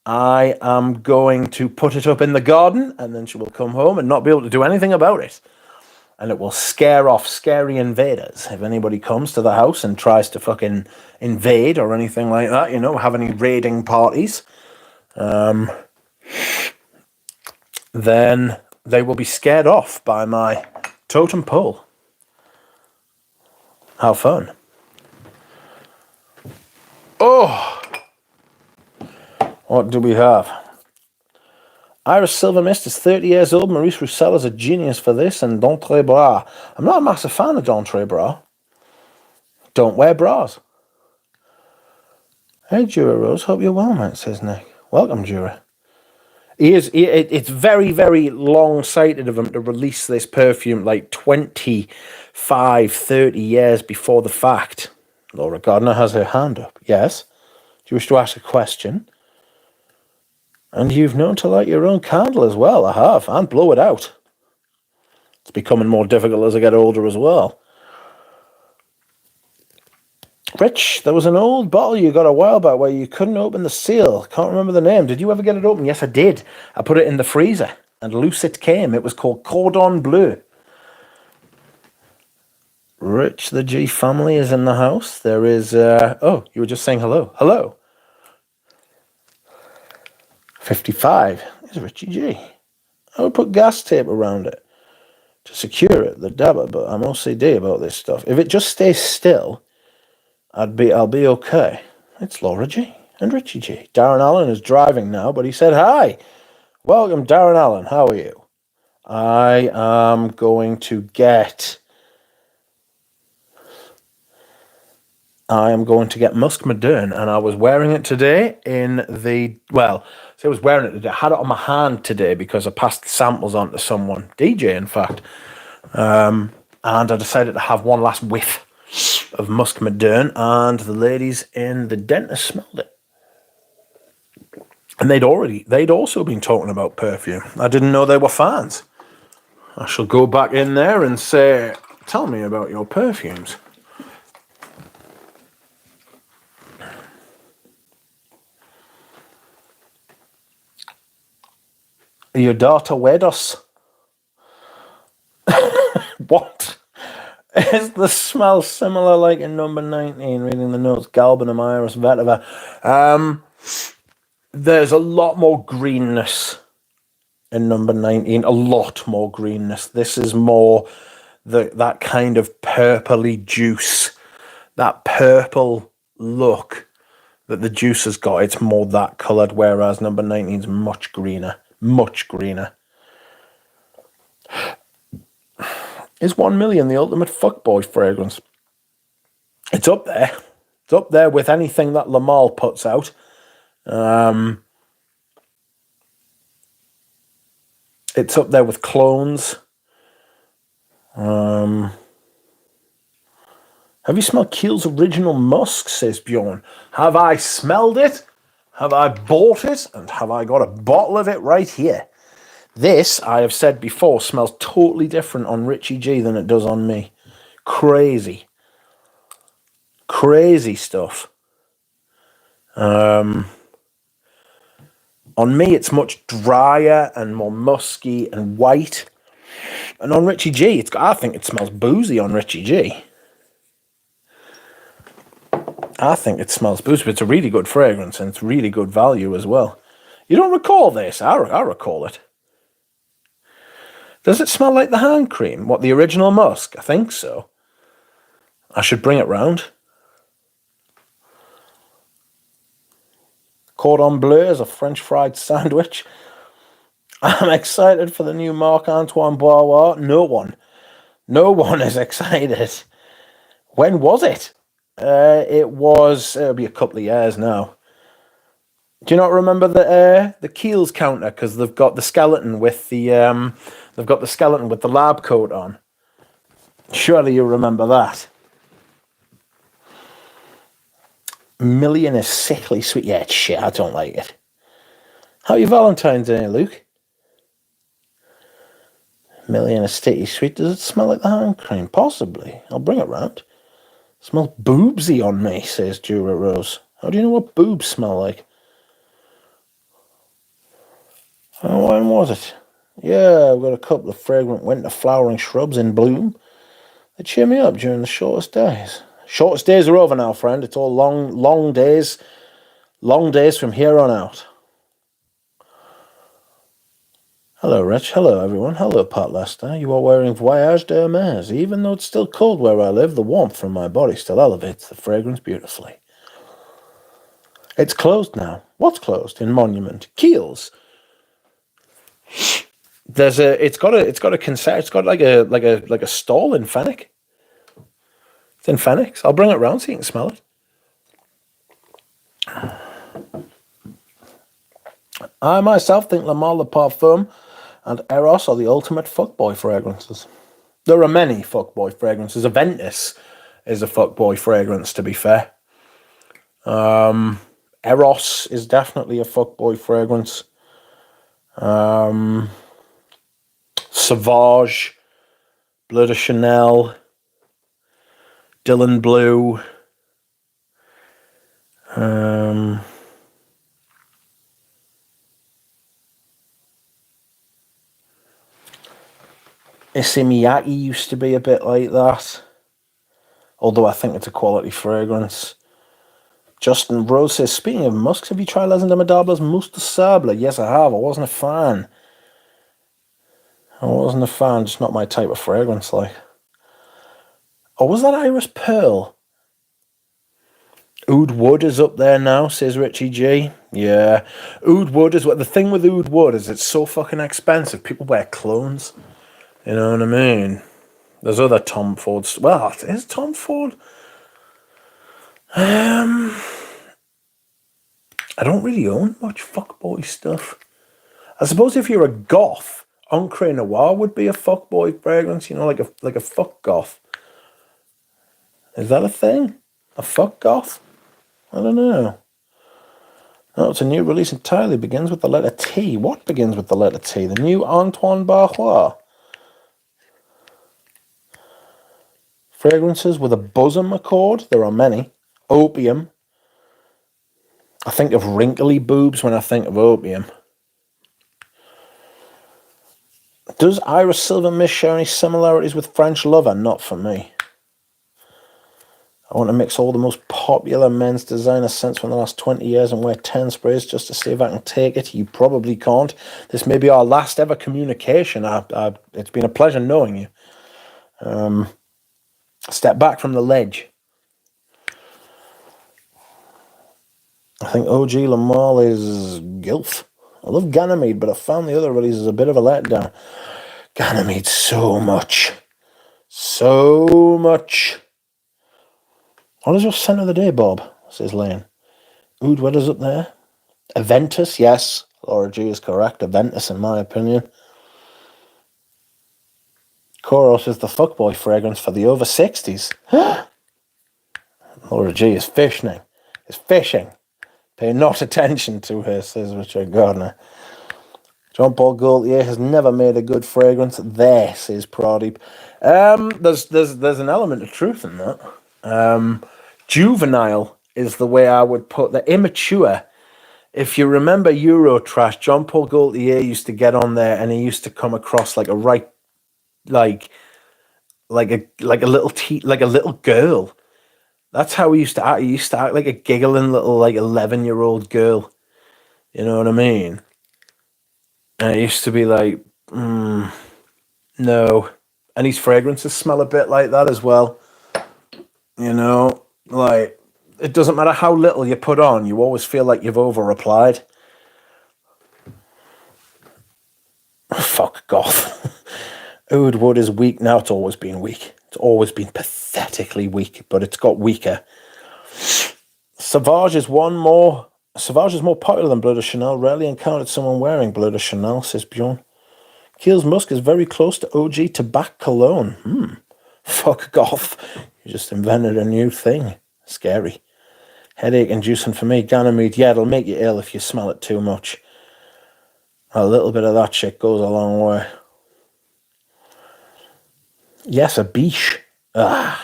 S1: I am going to put it up in the garden and then she will come home and not be able to do anything about it. And it will scare off scary invaders. If anybody comes to the house and tries to fucking invade or anything like that, you know, have any raiding parties, then they will be scared off by my totem pole. How fun. Oh! What do we have? Iris Silver Mist is 30 years old. Maurice Roussel is a genius for this. And D'Entre Bras. I'm not a massive fan of D'Entre Bras. Don't wear bras. Hey, Jura Rose. Hope you're well, mate, says Nick. Welcome, Jura. It's very, very long-sighted of him to release this perfume like 25, 30 years before the fact. Laura Gardner has her hand up. Yes? Do you wish to ask a question? And you've known to light your own candle as well. I have. And blow it out. It's becoming more difficult as I get older as well. Rich, there was an old bottle you got a while back where you couldn't open the seal. Can't remember the name. Did you ever get it open? Yes, I did. I put it in the freezer and loose it came. It was called Cordon Bleu. Rich, the G family is in the house. There is... oh, you were just saying hello. Hello. 55 is Richie G. I would put gas tape around it to secure it, the dabber, but I'm OCD about this stuff. If it just stays still, I'll be okay. It's Laura G and Richie G. Darren Allen is driving now, but he said hi. Welcome, Darren Allen. How are you? I am going to get Musk Moderne, and I was wearing it today in the, well, so I was wearing it today. I had it on my hand today because I passed samples on to someone, DJ in fact, and I decided to have one last whiff of Musk Moderne, and the ladies in the dentist smelled it. And they'd also been talking about perfume. I didn't know they were fans. I shall go back in there and say, tell me about your perfumes. Your daughter wed us. What? Is the smell similar like in number 19? Reading the notes, Galbanum, Iris, Vetiver. There's a lot more greenness in number 19. A lot more greenness. This is more that kind of purpley juice. That purple look that the juice has got. It's more that coloured, whereas number 19 is much greener. Much greener. Is 1 million the ultimate fuckboy fragrance? It's up there. It's up there with anything that Lamal puts out. It's up there with clones. Have you smelled Kiehl's original musk, says Bjorn. Have I smelled it? Have I bought it? And have I got a bottle of it right here? This, I have said before, smells totally different on Richie G than it does on me. Crazy. Crazy stuff. On me, it's much drier and more musky and white. And on Richie G, I think it smells boozy on Richie G. I think it smells boozy, but it's a really good fragrance and it's really good value as well. You don't recall this? I recall it. Does it smell like the hand cream? What, the original musk? I think so. I should bring it round. Cordon bleu is a French fried sandwich. I'm excited for the new Marc-Antoine Boirois. No one is excited. When was it? It'll be a couple of years now. Do you not remember the Kiehl's counter? Because they've got the skeleton with the lab coat on. Surely you remember that. Million is sickly sweet. Yeah, it's shit. I don't like it. How are your Valentine's Day, Luke? Million is sticky sweet. Does it smell like the hand cream? Possibly. I'll bring it round. It smells boobsy on me, says Jura Rose. How do you know what boobs smell like? Oh, when was it? Yeah, I've got a couple of fragrant winter flowering shrubs in bloom. They cheer me up during the shortest days. Shortest days are over now, friend. It's all long days. Long days from here on out. Hello, Rich. Hello, everyone. Hello, Pat Lester. You are wearing Voyage d'Hermès. Even though it's still cold where I live, the warmth from my body still elevates the fragrance beautifully. It's closed now. What's closed? In Monument. Kiehl's. It's got like a stall in Fenwick. It's in Fenwick. I'll bring it round so you can smell it. I myself think Le Male Parfum and Eros are the ultimate fuckboy fragrances. There are many fuckboy fragrances. Aventus is a fuckboy fragrance, to be fair. Eros is definitely a fuckboy fragrance. Sauvage, Bleu de Chanel, Dylan Blue, Issey Miyake used to be a bit like that, although I think it's a quality fragrance. Justin Rose says, speaking of musks, have you tried Les Indomables Mousse de Sable? Yes, I have. I wasn't a fan. Just not my type of fragrance, like. Oh, was that Iris Pearl? Oud Wood is up there now, says Richie G. Yeah. Oud Wood is what the thing with Oud Wood is it's so fucking expensive. People wear clones. You know what I mean? There's other Tom Fords. Well, is Tom Ford? I don't really own much fuckboy stuff. I suppose if you're a goth, Encre Noir would be a fuckboy fragrance, you know, like a fuck goth. Is that a thing? A fuck goth? I don't know. No, it's a new release entirely. Begins with the letter T. What begins with the letter T? The new Antoine Barrois. Fragrances with a bosom accord. There are many. Opium. I think of wrinkly boobs when I think of opium. Does Iris Silver Mist share any similarities with French Lover? Not for me. I want to mix all the most popular men's designer scents from the last 20 years and wear 10 sprays just to see if I can take it. You probably can't. This may be our last ever communication. It's been a pleasure knowing you. Step back from the ledge. I think OG Lamal is Gilf. I love Ganymede, but I found the other releases a bit of a letdown. Ganymede, so much. So much. What is your scent of the day, Bob? Says Lane. Oud, what is up there? Aventus, yes. Laura G is correct. Aventus, in my opinion. Koros is the fuckboy fragrance for the over 60s. Laura G is fishing. Is fishing. Pay not attention to her, says Richard Gardner. John Paul Gaultier has never made a good fragrance. There, says Pradeep. There's an element of truth in that. Juvenile is the way I would put the immature. If you remember Eurotrash, John Paul Gaultier used to get on there and he used to come across like a like a little girl. That's how he used to act. He used to act like a giggling little 11-year-old girl. You know what I mean? And it used to be like, no. And his fragrances smell a bit like that as well. You know, like, it doesn't matter how little you put on, you always feel like you've over-applied. Fuck goth. Oud Wood is weak now. It's always been weak. It's always been pathetically weak, but it's got weaker. Sauvage is more popular than Bleu de Chanel. Rarely encountered someone wearing Bleu de Chanel, says Bjorn. Kiehl's Musk is very close to OG Tobacco Cologne. Fuck goth. You just invented a new thing. Scary. Headache inducing for me. Ganymede, yeah, it'll make you ill if you smell it too much. A little bit of that shit goes a long way. Yes, a biche. I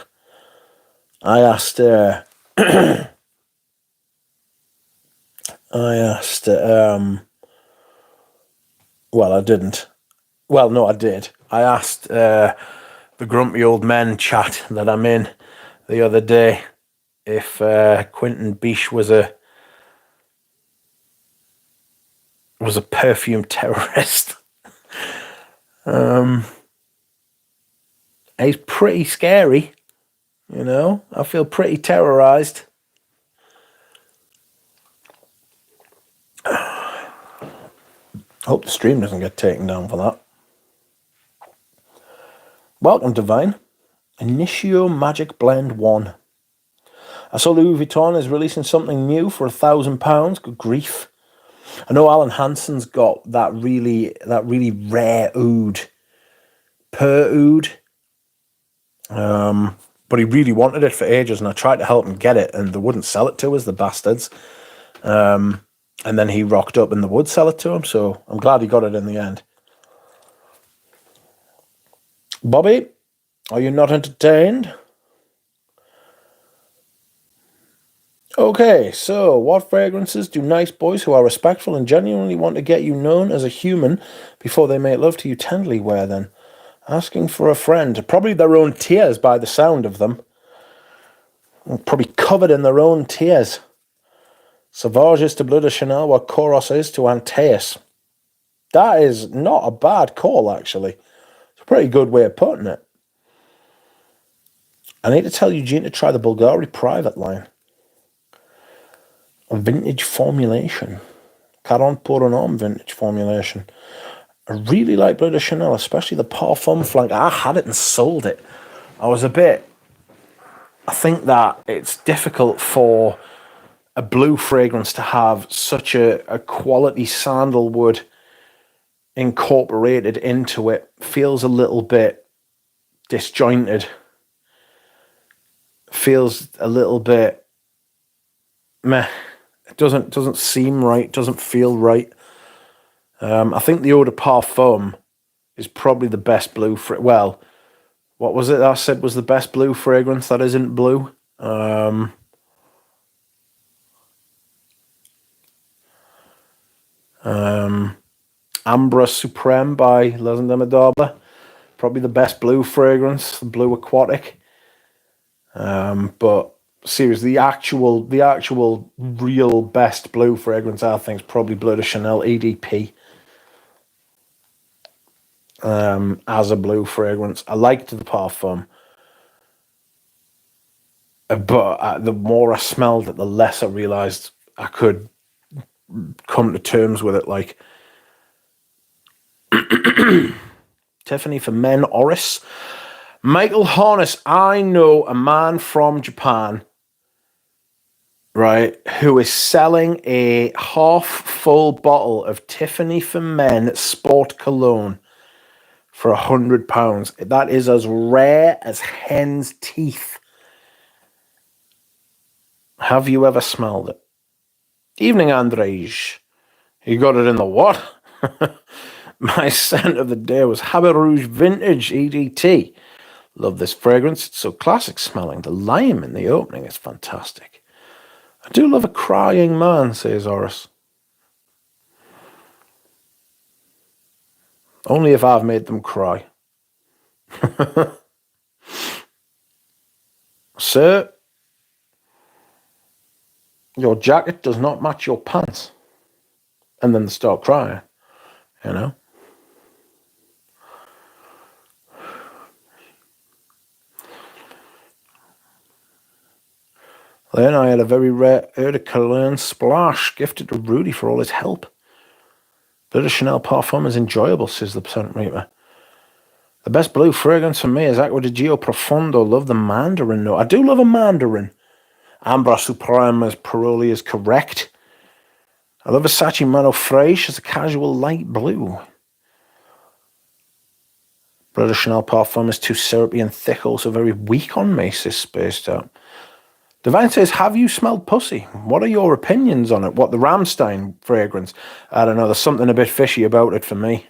S1: asked well, I didn't. Well, no, I did. I asked the grumpy old men chat that I'm in the other day if Quentin Biche was a perfume terrorist. He's pretty scary, you know. I feel pretty terrorized. Hope the stream doesn't get taken down for that. Welcome, Divine. Initio Magic Blend 1. I saw Louis Vuitton is releasing something new for £1,000. Good grief. I know Alan Hansen's got that really rare oud. Per oud. But he really wanted it for ages, and I tried to help him get it, and they wouldn't sell it to us, the bastards. And then he rocked up and they would sell it to him, so I'm glad he got it in the end. Bobby, are you not entertained? Okay, so what fragrances do nice boys who are respectful and genuinely want to get you known as a human before they make love to you tenderly wear then? Asking for a friend. Probably their own tears by the sound of them. Probably covered in their own tears. Sauvage is to Bleu de Chanel what Koros is to Antaeus. That is not a bad call, actually. It's a pretty good way of putting it. I need to tell Eugene to try the Bulgari Private line. A vintage formulation. 40 pour un homme vintage formulation. I really like Bleu de Chanel, especially the Parfum flank. I had it and sold it. I think that it's difficult for a blue fragrance to have such a quality sandalwood incorporated into it. Feels a little bit disjointed. Feels a little bit meh. It doesn't seem right, doesn't feel right. I think the Eau de Parfum is probably the best blue What was it that I said was the best blue fragrance that isn't blue? Ambra Supreme by Legend de Madaba. Probably the best blue fragrance, the Blue Aquatic. But seriously, the actual real best blue fragrance, I think, is probably Bleu de Chanel EDP. As a blue fragrance, I liked the Parfum, but the more I smelled it, the less I realized I could come to terms with it. Like Tiffany for Men, Oris. Michael Harness, I know a man from Japan, right, who is selling a half-full bottle of Tiffany for Men Sport Cologne for £100. That is as rare as hen's teeth. Have you ever smelled it? Evening, Andrej. You got it in the what? My scent of the day was Habit Rouge Vintage EDT. Love this fragrance. It's so classic smelling. The lime in the opening is fantastic. I do love a crying man, says Horace. Only if I've made them cry. Sir, your jacket does not match your pants. And then they start crying, you know. Then I had a very rare Eau de Cologne splash gifted to Rudy for all his help. Bleu de Chanel Parfum is enjoyable, says the Percent Reaper. The best blue fragrance for me is Acqua di Gio Profondo. Love the mandarin note. I do love a mandarin. Ambra Supreme, as Paroli is correct. I love Versace Mano Fraiche as a casual light blue. Bleu de Chanel Parfum is too syrupy and thick, also very weak on me, says Spaced Out. Divine says, have you smelled pussy? What are your opinions on it? What, the Rammstein fragrance? I don't know, there's something a bit fishy about it for me.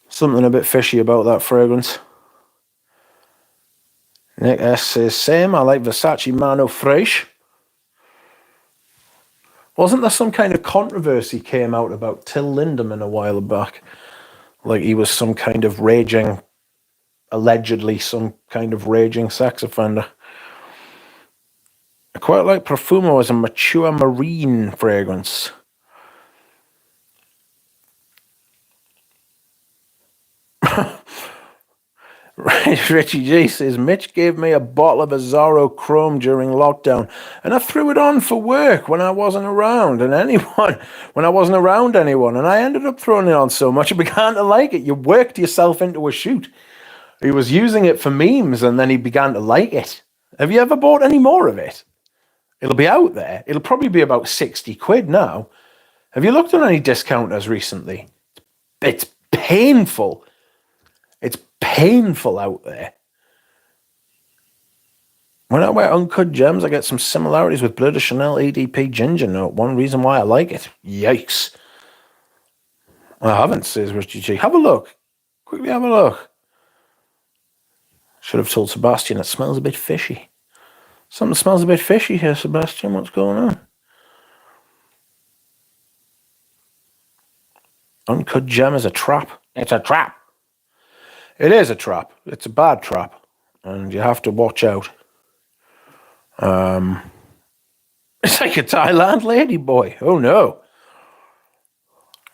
S1: Something a bit fishy about that fragrance. Nick S says, same, I like Versace Mano Fraiche. Wasn't there some kind of controversy came out about Till Lindemann a while back? Like he was some kind of raging, allegedly some kind of raging sex offender. I quite like Perfume as a mature marine fragrance. Right, Richie G says, Mitch gave me a bottle of Azzaro Chrome during lockdown, and I threw it on for work when I wasn't around, and when I wasn't around anyone, and I ended up throwing it on so much I began to like it. You worked yourself into a shoot. He was using it for memes, and then he began to like it. Have you ever bought any more of it? It'll be out there. It'll probably be about 60 quid now. Have you looked on any discounters recently? It's painful. It's painful out there. When I wear Uncut Gems, I get some similarities with Bleu de Chanel EDP Ginger Note. One reason why I like it. Yikes. I haven't, says Richie G. Have a look. Quickly have a look. Should have told Sebastian it smells a bit fishy. Something smells a bit fishy here, Sebastian. What's going on? Uncut Gem is a trap. It's a trap. It is a trap. It's a bad trap. And you have to watch out. It's like a Thailand ladyboy. Oh no.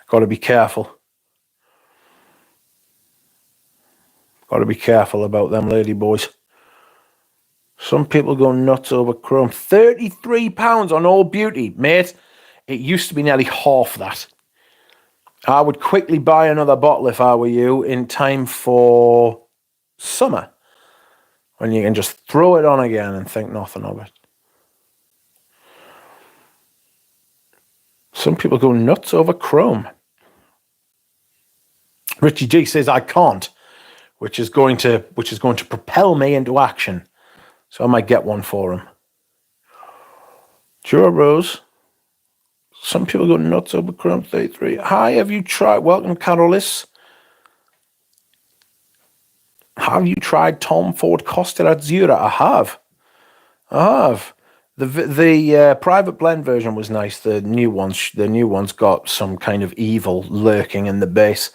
S1: Got to be careful. Got to be careful about them ladyboys. Some people go nuts over Chrome. £33 on All Beauty. Mate, it used to be nearly half that. I would quickly buy another bottle if I were you in time for summer, when you can just throw it on again and think nothing of it. Some people go nuts over Chrome. Richie G says I can't, which is going to propel me into action. So I might get one for him. Jura Rose. Some people go nuts over Chrome 33. Hi, have you tried? Welcome, Carolis. Have you tried Tom Ford Costa Azzurra? I have. The private blend version was nice. The new ones got some kind of evil lurking in the base.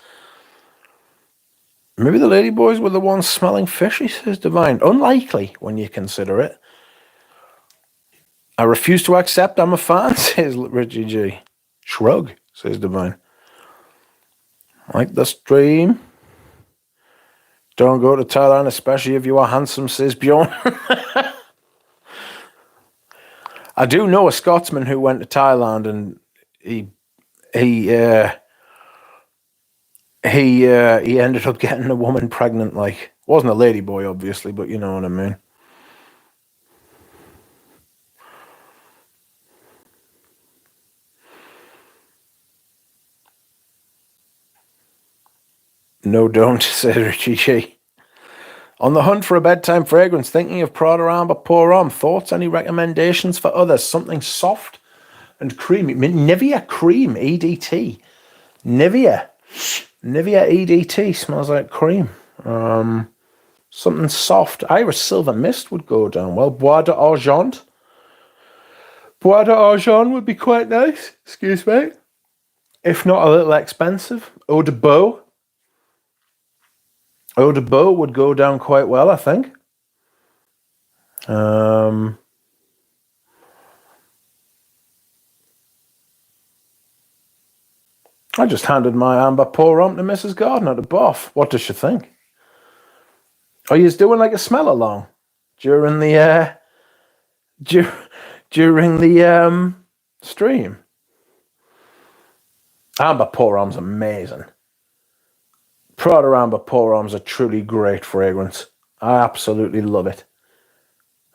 S1: Maybe the ladyboys were the ones smelling fishy, says Divine. Unlikely when you consider it. I refuse to accept I'm a fan, says Richie G. Shrug, says Divine. Like the stream. Don't go to Thailand, especially if you are handsome, says Bjorn. I do know a Scotsman who went to Thailand and he ended up getting a woman pregnant. Like, wasn't a ladyboy, obviously, but you know what I mean. No, don't, said Richie G. On the hunt for a bedtime fragrance, thinking of Prada Amber Pour Homme. Thoughts? Any recommendations for others? Something soft and creamy. Nivea Cream EDT. Nivea EDT smells like cream. Something soft. Iris Silver Mist would go down well. Bois d'Argent. Bois d'Argent would be quite nice. Excuse me. If not a little expensive. Eau de Beau. Eau de Beau would go down quite well, I think. I just handed my Amber Pour Homme to Mrs. Gardner to Boff. What does she think? Are you doing like a smell along during the stream? Amber Pour Homme's amazing. Prada Amber Pour Homme's a truly great fragrance. I absolutely love it.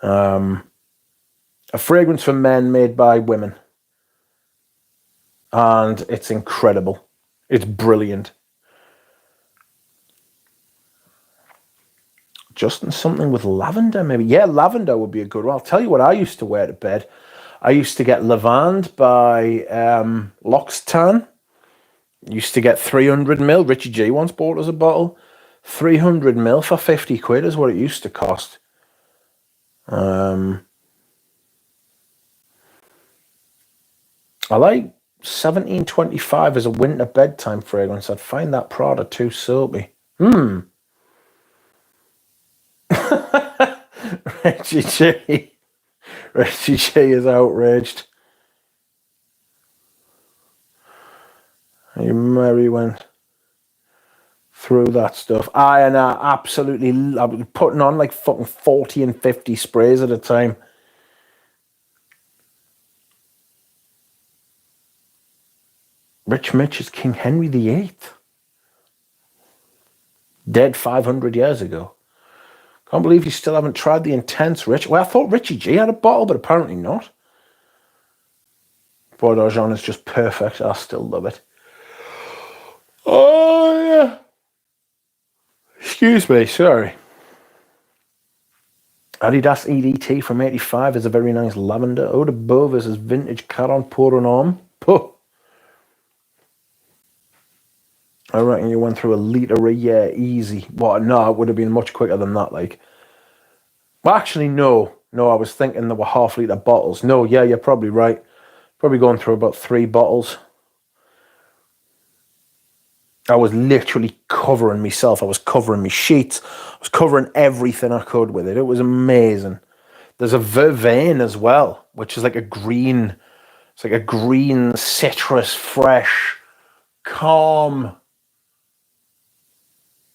S1: A fragrance for men made by women. And it's incredible. It's brilliant. Justin, something with lavender, maybe. Yeah, lavender would be a good one. I'll tell you what I used to wear to bed. I used to get Lavande by L'Occitane. Used to get 300ml. Richie G once bought us a bottle. 300ml for 50 quid is what it used to cost. I like 1725 as a winter bedtime fragrance. I'd find that Prada too soapy. Richie G is outraged. Mary went through that stuff. I was putting on like fucking 40 and 50 sprays at a time. Rich Mitch is King Henry VIII. Dead 500 years ago. Can't believe you still haven't tried the intense Rich. Well, I thought Richie G had a bottle, but apparently not. Bois d'Argent is just perfect. I still love it. Oh, yeah. Excuse me, sorry. Adidas EDT from 85 is a very nice lavender. Eau de Beau versus vintage Caron Pour Homme. Puh. I reckon you went through a litre a year easy. What? No, it would have been much quicker than that. Like, well, actually, no. I was thinking there were half-litre bottles. No, yeah, you're probably right. Probably going through about 3 bottles. I was literally covering myself. I was covering my sheets. I was covering everything I could with it. It was amazing. There's a vervain as well, which is like a green. It's like a green, citrus, fresh, calm,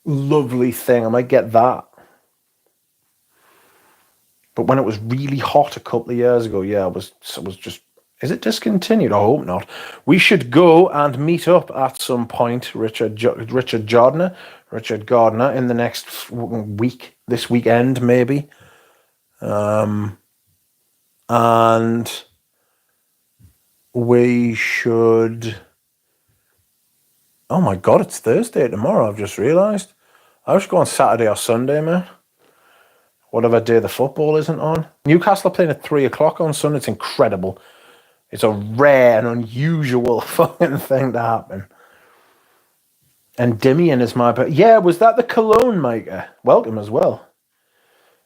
S1: lovely thing. I might get that. But when it was really hot a couple of years ago, yeah, I was just. Is it discontinued? I hope not. We should go and meet up at some point, Richard Gardner, in the next week, this weekend maybe. And we should. Oh my God, it's Thursday tomorrow. I've just realised. I should go on Saturday or Sunday, man. Whatever day the football isn't on. Newcastle are playing at 3:00 on Sunday. It's incredible. It's a rare and unusual fucking thing to happen. Endymion is my... Yeah, was that the cologne maker? Welcome as well.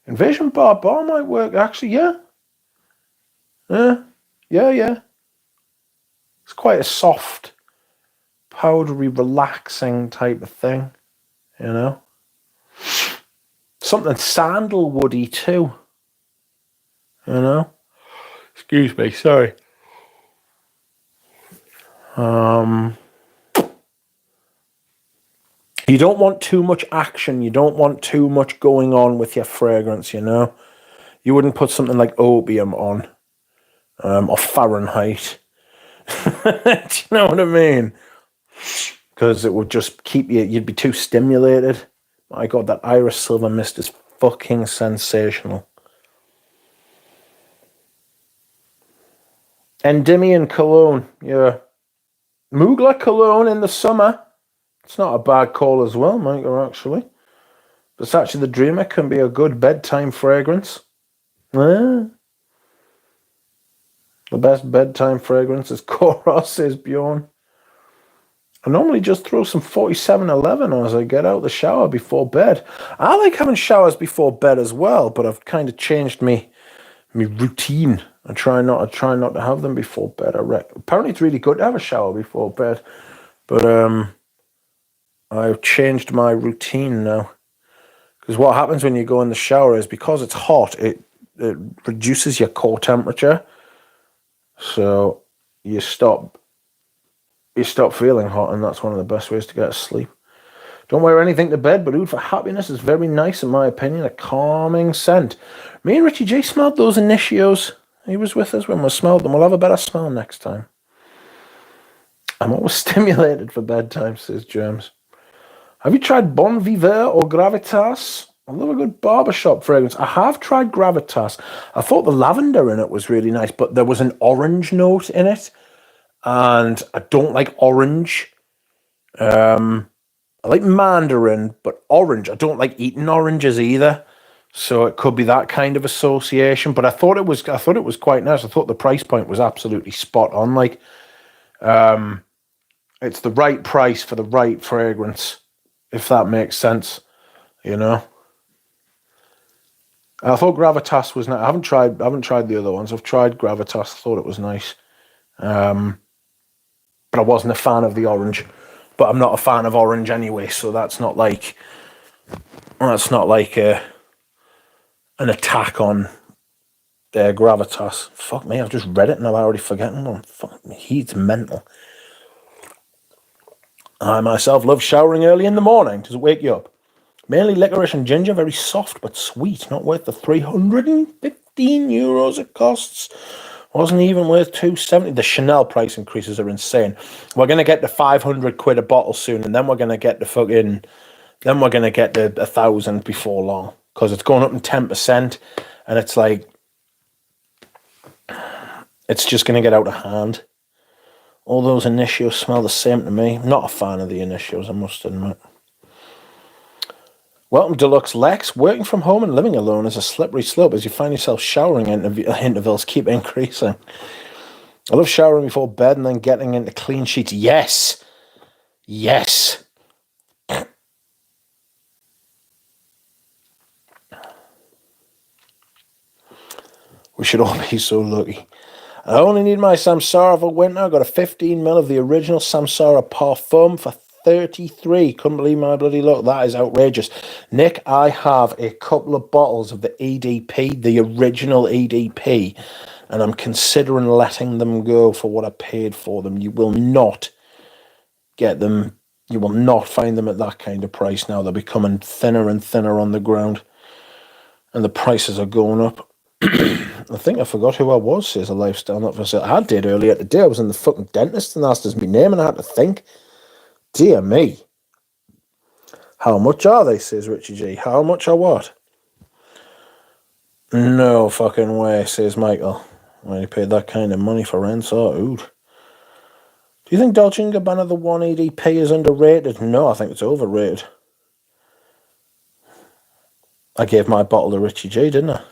S1: Invasion Bar might work, actually, yeah. Yeah. It's quite a soft, powdery, relaxing type of thing, you know? Something sandalwoody too, you know? Excuse me, sorry. You don't want too much action. You don't want too much going on with your fragrance, you know? You wouldn't put something like opium on, or Fahrenheit. Do you know what I mean? Because it would just keep you, you'd be too stimulated. My God, that Iris Silver Mist is fucking sensational. Endymion Cologne, yeah. Mugler Cologne in the summer. It's not a bad call as well, Micah, actually. Versace the Dreamer can be a good bedtime fragrance. The best bedtime fragrance is Koros, says Bjorn. I normally just throw some 4711 on as I get out the shower before bed. I like having showers before bed as well, but I've kind of changed me routine. I try not to have them before bed. Apparently it's really good to have a shower before bed, but I've changed my routine now. Because what happens when you go in the shower is, because it's hot, it reduces your core temperature. So you stop feeling hot, and that's one of the best ways to get to sleep. Don't wear anything to bed, but Oud for Happiness is very nice, in my opinion. A calming scent. Me and Richie J smelled those Initios. He was with us when we smelled them. We'll have a better smell next time. I'm always stimulated for bedtime, says James. Have you tried Bon Viveur or Gravitas? I love a good barbershop fragrance. I have tried Gravitas. I thought the lavender in it was really nice, but there was an orange note in it, and I don't like orange. I like mandarin, but orange. I don't like eating oranges either. So it could be that kind of association. But I thought it was quite nice. I thought the price point was absolutely spot on. Like, it's the right price for the right fragrance, if that makes sense. You know. I thought Gravitas was nice. I haven't tried the other ones. I've tried Gravitas. I thought it was nice. But I wasn't a fan of the orange. But I'm not a fan of orange anyway, so that's not like an attack on Gravitas. Fuck me, I've just read it and I've already forgotten them. Fuck me, he's mental. I myself love showering early in the morning. Does it wake you up? Mainly licorice and ginger, very soft but sweet. Not worth the 315 euros it costs. Wasn't even worth 270. The Chanel price increases are insane. We're going to get the 500 quid a bottle soon, and then we're going to get the 1,000 before long, because it's going up in 10%, and it's like, it's just going to get out of hand. All those Initios smell the same to me. I'm not a fan of the Initios, I must admit. Welcome, Deluxe Lex. Working from home and living alone is a slippery slope as you find yourself showering intervals keep increasing. I love showering before bed and then getting into clean sheets. Yes. Yes. We should all be so lucky. I only need my Samsara for winter. I got a 15ml of the original Samsara Perfume for 33. Couldn't believe my bloody luck. That is outrageous. Nick, I have a couple of bottles of the EDP, the original EDP, and I'm considering letting them go for what I paid for them. You will not get them. You will not find them at that kind of price now. They're becoming thinner and thinner on the ground, and the prices are going up. I think I forgot who I was, says a lifestyle not for sale. I did earlier today. I was in the fucking dentist and asked us my name and I had to think. Dear me. How much are they, says Richie G. How much are what? No fucking way, says Michael. When he paid that kind of money for rents or Oud. Do you think Dolce & Gabbana the 1 EDP is underrated? No, I think it's overrated. I gave my bottle to Richie G, didn't I?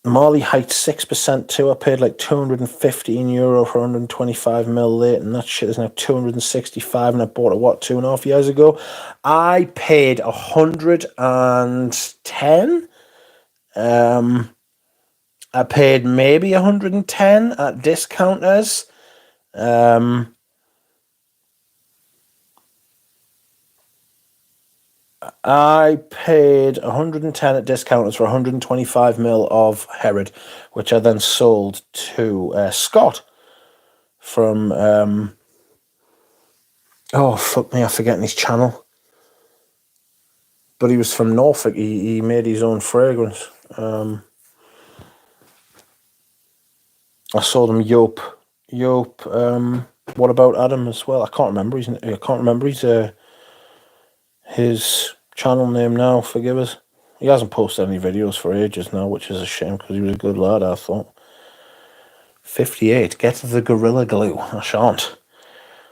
S1: Marley hiked 6% too. I paid like €215 for 125 ml late, and that shit is now 265, and I bought it, what, 2.5 years ago? I paid 110. I paid maybe 110 at discounters. I paid 110 at discounters for 125 ml of Herod, which I then sold to Scott from oh fuck me, I'm forgetting his channel. But he was from Norfolk. He made his own fragrance. I sold him Yope. What about Adam as well? I can't remember his channel name now. Forgive us. He hasn't posted any videos for ages now, which is a shame because he was a good lad, I thought. 58. Get the Gorilla Glue. I shan't.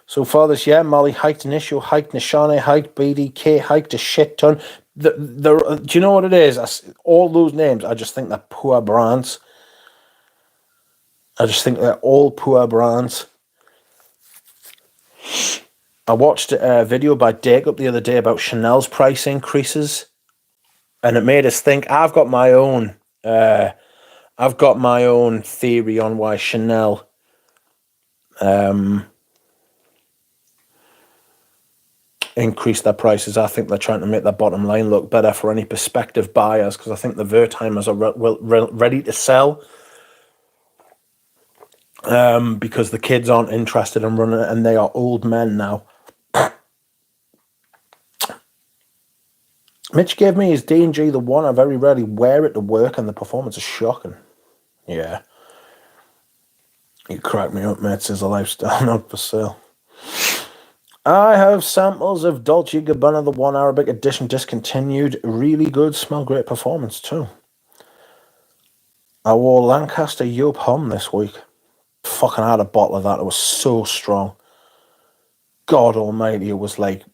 S1: So far this year, Molly hiked Initio, hiked Nishane, hiked BDK, hiked a shit ton. Do you know what it is? All those names, I just think they're poor brands. I just think they're all poor brands. I watched a video by Jacob the other day about Chanel's price increases, and it made us think. I've got my own theory on why Chanel increase their prices. I think they're trying to make their bottom line look better for any prospective buyers, because I think the Wertheimers are ready to sell, because the kids aren't interested in running it, and they are old men now. Mitch gave me his D&G the one. I very rarely wear it to work, and the performance is shocking. Yeah. You crack me up, mate. Says a lifestyle not for sale. I have samples of Dolce & Gabbana, the one Arabic edition discontinued. Really good, smell great performance too. I wore Lancaster Yope Hum this week. Fucking had a bottle of that. It was so strong. God almighty, it was like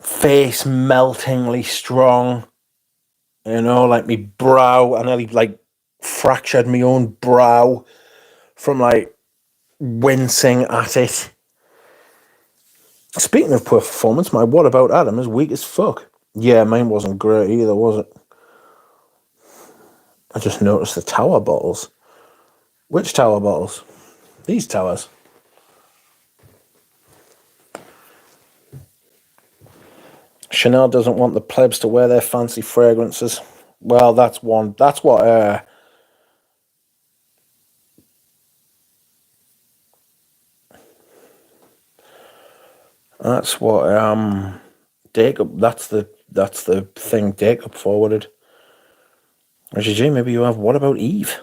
S1: face meltingly strong. You know, like me brow. I nearly like fractured my own brow from like wincing at it. Speaking of poor performance, my What About Adam is weak as fuck. Yeah, mine wasn't great either, was it? I just noticed the tower bottles. Which tower bottles? These towers. Chanel doesn't want the plebs to wear their fancy fragrances. Well, that's one. That's what Jacob. That's the thing Jacob forwarded. Gee, maybe you have. What about Eve?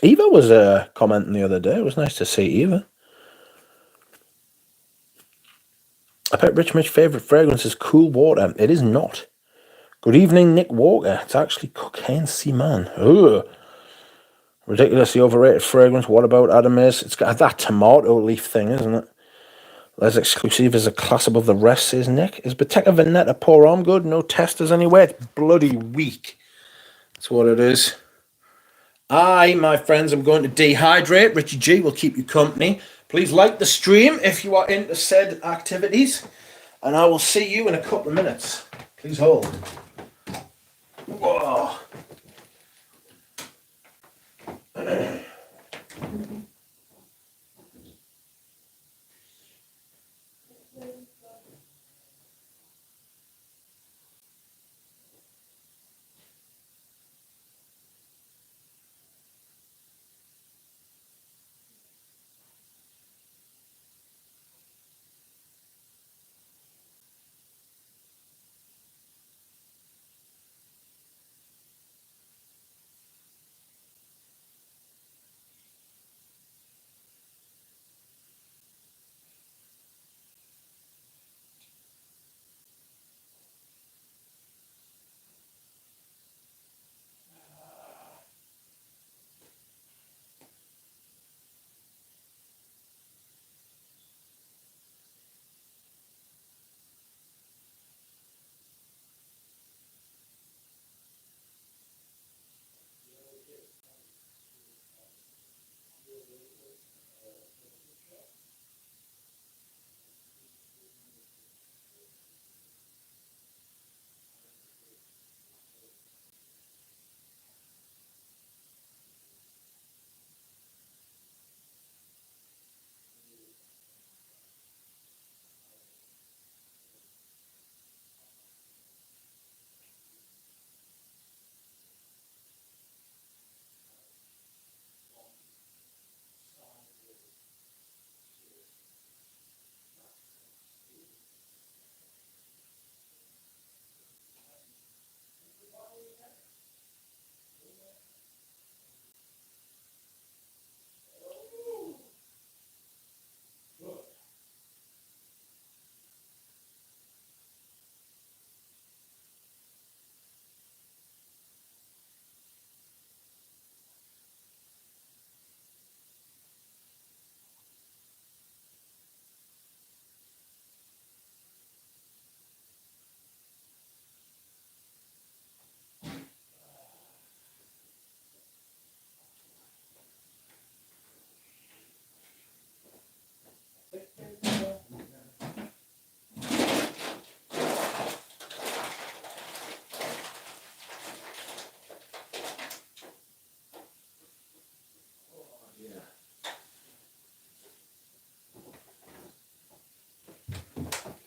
S1: Eva was commenting the other day. It was nice to see Eva. I bet Rich Mitch's favourite fragrance is Cool Water. It is not. Good evening, Nick Walker. It's actually Cocaine Seaman. Ugh. Ridiculously overrated fragrance. What about Adam is? It's got that tomato leaf thing, isn't it? Les Exclusive is a class above the rest, says Nick. Is Bottega Veneta pour on good? No testers anywhere. It's bloody weak. That's what it is. Aye, my friends, I'm going to dehydrate. Richie G will keep you company. Please like the stream if you are into said activities. And I will see you in a couple of minutes. Please hold. Whoa.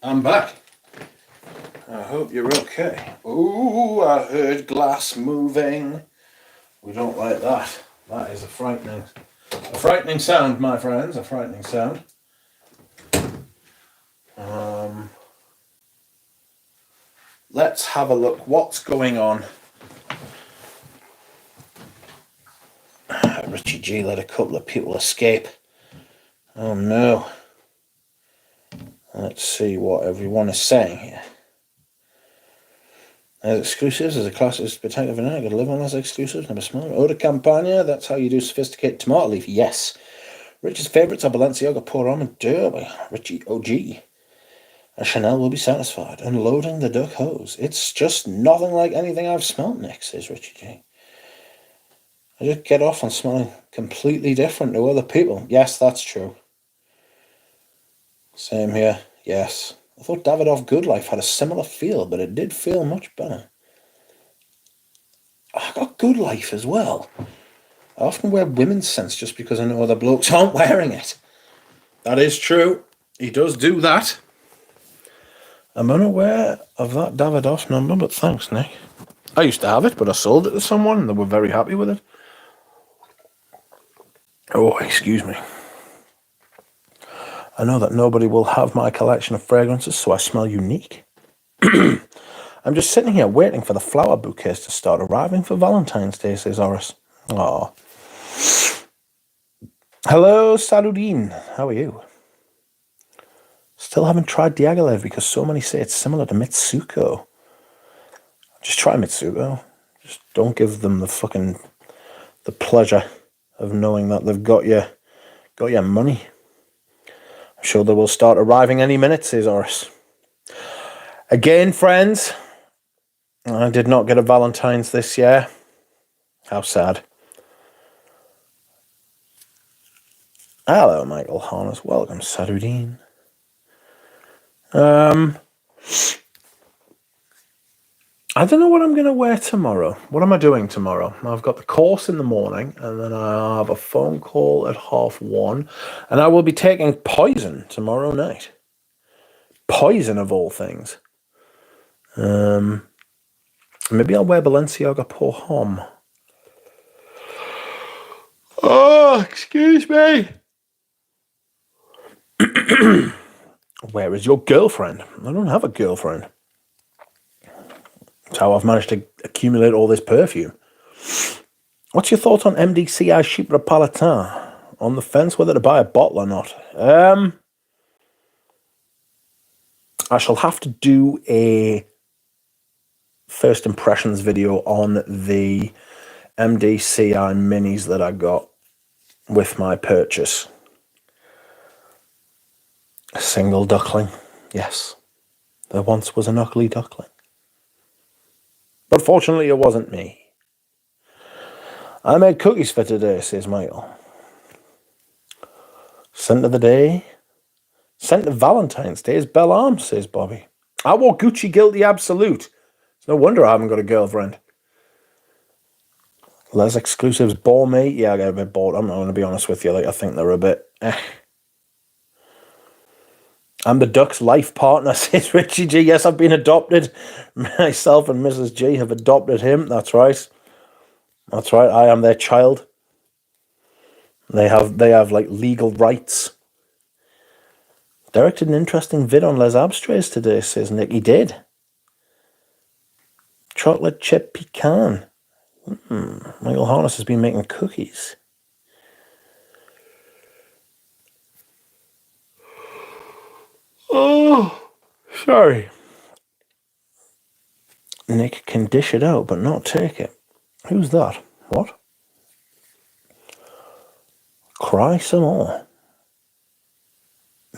S1: I'm back. I hope you're okay. Ooh, I heard glass moving. We don't like that. That is a frightening sound, my friends. A frightening sound. Let's have a look. What's going on? Richie G let a couple of people escape. Oh no. Let's see what everyone is saying here. As exclusives, as a class is spectacular for now, you gotta live on as exclusives, never smell. Eau de Campagna, that's how you do sophisticated tomato leaf. Yes. Richie's favourites are Balenciaga, Pour Homme, and Derby. Richie OG. And Chanel will be satisfied. Unloading the duck hose. It's just nothing like anything I've smelt, Nick, says Richie G. I just get off on smelling completely different to other people. Yes, that's true. Same here. Yes. I thought Davidoff Good Life had a similar feel, but it did feel much better. I got Good Life as well. I often wear women's scents just because I know other blokes aren't wearing it. That is true. He does do that. I'm unaware of that Davidoff number, but thanks, Nick. I used to have it, but I sold it to someone and they were very happy with it. Oh, excuse me. I know that nobody will have my collection of fragrances, so I smell unique. I'm just sitting here waiting for the flower bouquets to start arriving for Valentine's Day, says Horace. Aw. Hello, Saludin. How are you? Still haven't tried Diaghilev because so many say it's similar to Mitsuko. Just try Mitsuko. Just don't give them the pleasure of knowing that they've got your money. I'm sure they will start arriving any minute, says Horace. Again, friends, I did not get a Valentine's this year. How sad. Hello, Michael Harness. Welcome, Sarudin. I don't know what I'm going to wear tomorrow. What am I doing tomorrow? I've got the course in the morning, and then I have a phone call at 1:30, and I will be taking Poison tomorrow night. Poison, of all things. Maybe I'll wear Balenciaga Pour Homme. Oh, excuse me. Where is your girlfriend? I don't have a girlfriend. That's how I've managed to accumulate all this perfume. What's your thoughts on MDCI Chypre Palatin? On the fence whether to buy a bottle or not? I shall have to do a first impressions video on the MDCI minis that I got with my purchase. A single duckling. Yes. There once was an ugly duckling. But fortunately it wasn't me. I made cookies for today, says Michael. Scent of the day. Scent of Valentine's Day is Belle Arms, says Bobby. I wore Gucci Guilty Absolute. It's no wonder I haven't got a girlfriend. Les exclusives bore me. Yeah, I get a bit bored. I'm not going to be honest with you. I think they're a bit I'm the duck's life partner, says Richie G. Yes, I've been adopted. Myself and Mrs. G have adopted him. That's right. That's right. I am their child. They have like legal rights. Derek did an interesting vid on Les Abstrays today, says Nick. He did. Chocolate chip pecan. Michael Harness has been making cookies. Oh, sorry. Nick can dish it out, but not take it. Who's that? What? Cry some more.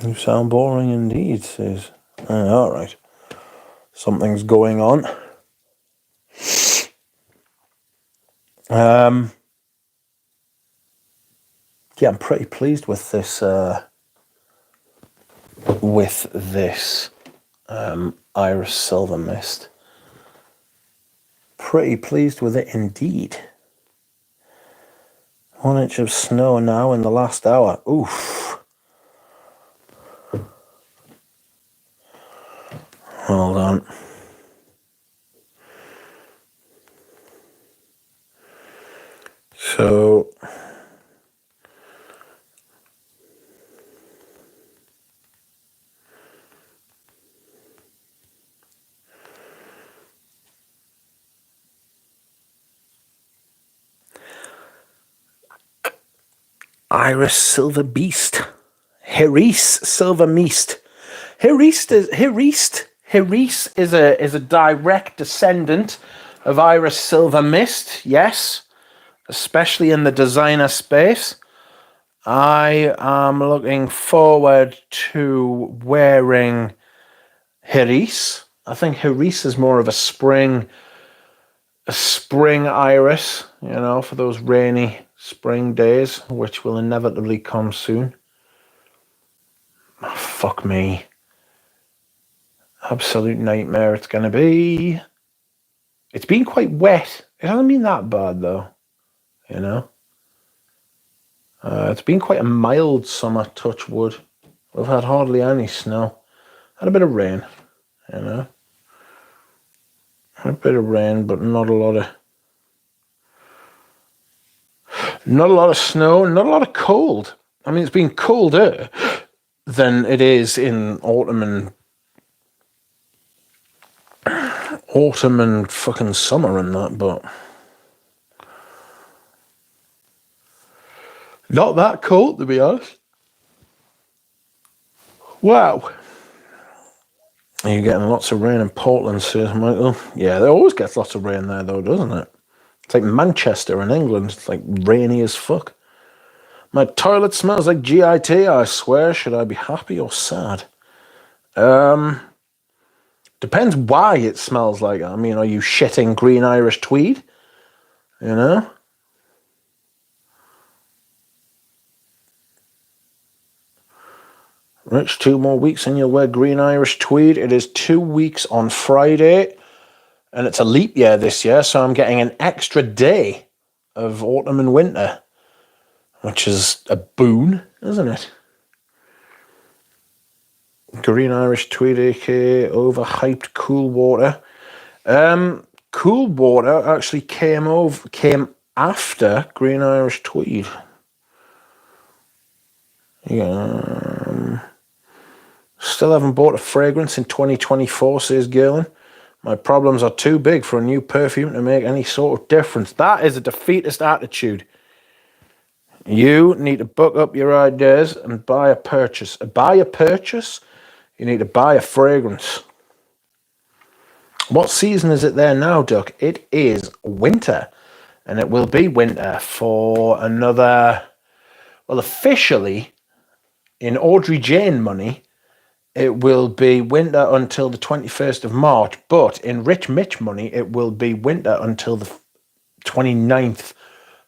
S1: You sound boring indeed, says. All right. Something's going on. Yeah, I'm pretty pleased with this. Iris Silver Mist. Pretty pleased with it indeed. 1 inch of snow now in the last hour. Oof. Hold on. So Iris Silver Beast. Herisse Silver Meast. Herisse is a direct descendant of Iris Silver Mist, yes, especially in the designer space. I am looking forward to wearing Herisse. I think Herisse is more of a spring iris, you know, for those rainy spring days, which will inevitably come soon. Oh, fuck me. Absolute nightmare it's going to be. It's been quite wet. It hasn't been that bad, though, you know. It's been quite a mild summer, touch wood. We've had hardly any snow. Had a bit of rain, you know. A bit of rain, but not a lot of snow, not a lot of cold. I mean, it's been colder than it is in autumn and fucking summer and that, but not that cold, to be honest. Wow. Are you getting lots of rain in Portland, says Michael? Yeah, there always gets lots of rain there, though, doesn't it? It's like Manchester in England. It's like rainy as fuck. My toilet smells like GIT, I swear. Should I be happy or sad? Depends why it smells like that. I mean, are you shitting green Irish tweed? You know? Rich, 2 more weeks and you'll wear green Irish tweed. It is 2 weeks on Friday. And it's a leap year this year, so I'm getting an extra day of autumn and winter. Which is a boon, isn't it? Green Irish tweed, aka overhyped cool water. Cool water actually came after green Irish tweed. Yeah. Still haven't bought a fragrance in 2024, says Galen. My problems are too big for a new perfume to make any sort of difference. That is a defeatist attitude. You need to book up your ideas and buy a purchase. Buy a purchase? You need to buy a fragrance. What season is it there now, Duck? It is winter. And it will be winter for another... Well, officially, in Audrey Jane money, it will be winter until the 21st of March. But in Rich Mitch money, it will be winter until the 29th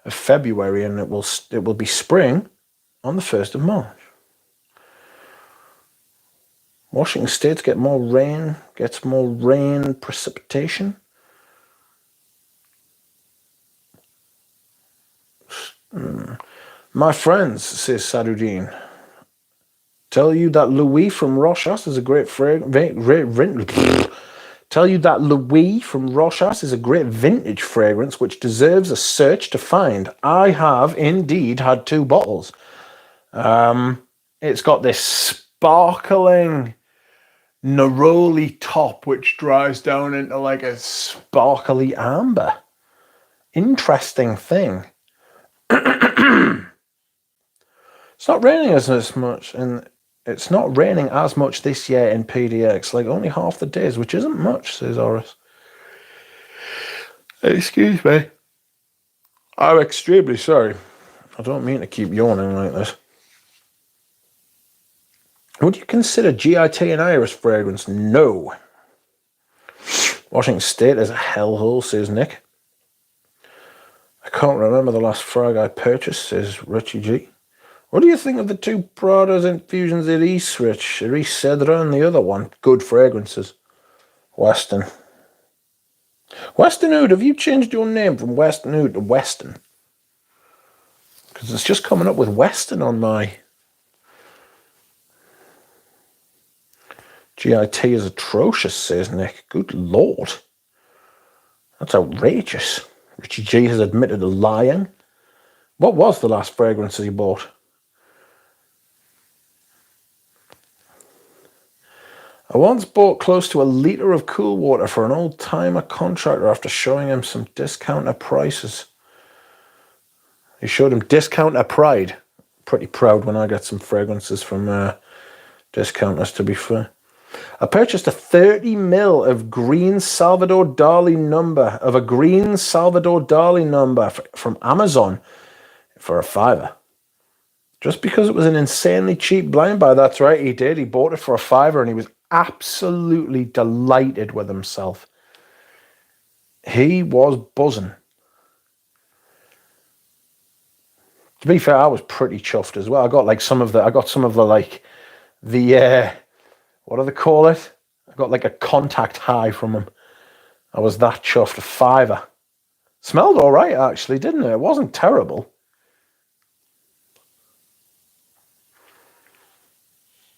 S1: of February. And it will be spring on the 1st of March. Washington State gets more rain precipitation. My friends, says Sadudin, tell you that Louis from Rochas is a great Tell you that Louis from Rochas is a great vintage fragrance which deserves a search to find. I have indeed had 2 bottles. It's got this sparkling neroli top which dries down into like a sparkly amber. Interesting thing. It's not raining as much, and it's not raining as much this year in PDX, like only half the days, which isn't much, says Horace. Excuse me. I'm extremely sorry. I don't mean to keep yawning like this. Would you consider GIT an Iris fragrance? No. Washington State is a hellhole, says Nick. I can't remember the last frag I purchased, says Richie G. What do you think of the 2 Prada's infusions at East, Rich? East Cedra and the other one. Good fragrances. Weston. Weston Oud, have you changed your name from Weston Oud to Weston? Because it's just coming up with Weston on my GIT is atrocious, says Nick. Good Lord. That's outrageous. Richie G has admitted to lying. What was the last fragrance he bought? I once bought close to a litre of cool water for an old-timer contractor after showing him some discounter prices. He showed him discounter pride. Pretty proud when I get some fragrances from discounters, to be fair. I purchased a 30ml of green Salvador Dali number, from Amazon for $5. Just because it was an insanely cheap blind buy. That's right, he did. He bought it for $5 and he was absolutely delighted with himself. He was buzzing. To be fair, I was pretty chuffed as well. I got some of the what do they call it? I got like a contact high from him. I was that chuffed. $5. Smelled all right, actually, didn't it? It wasn't terrible.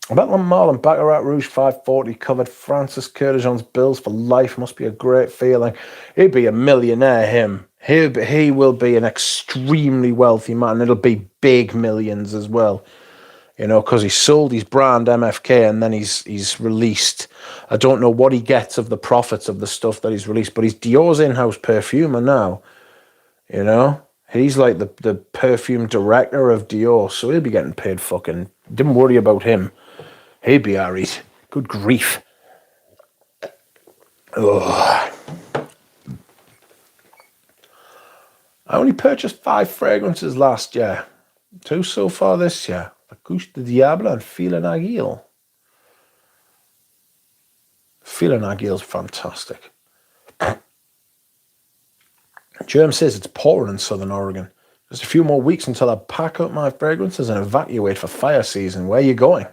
S1: I bet Lamar and Baccarat Rouge 540 covered Francis Curtijon's bills for life. Must be a great feeling. He'd be a millionaire, him. He will be an extremely wealthy man. It'll be big millions as well. You know, because he sold his brand MFK and then he's released. I don't know what he gets of the profits of the stuff that he's released, but he's Dior's in-house perfumer now. You know, he's like the perfume director of Dior, so he'll be getting paid fucking. Didn't worry about him. He'd be alright. Good grief. Ugh. I only purchased 5 fragrances last year. 2 so far this year. La Couche de Diable and Fila Nagil. Fila Nagil's fantastic. Germ says it's pouring in Southern Oregon. Just a few more weeks until I pack up my fragrances and evacuate for fire season. Where are you going?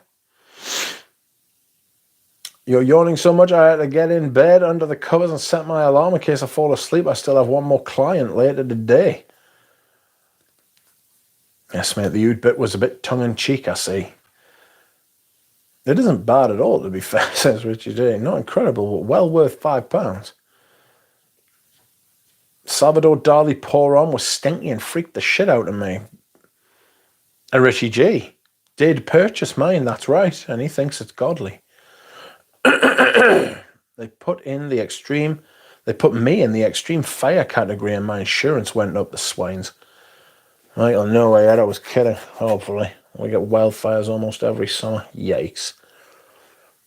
S1: You're yawning so much I had to get in bed under the covers and set my alarm in case I fall asleep. I still have one more client later today. Yes, mate, the oud bit was a bit tongue-in-cheek, I see. It isn't bad at all, to be fair, says Richie J. Not incredible, but well worth £5. Salvador Dali Pour On was stinky and freaked the shit out of me. And Richie G did purchase mine, that's right, and he thinks it's godly. They put me in the extreme fire category and my insurance went up the swines. Michael, no way, I was kidding, hopefully. We get wildfires almost every summer. Yikes.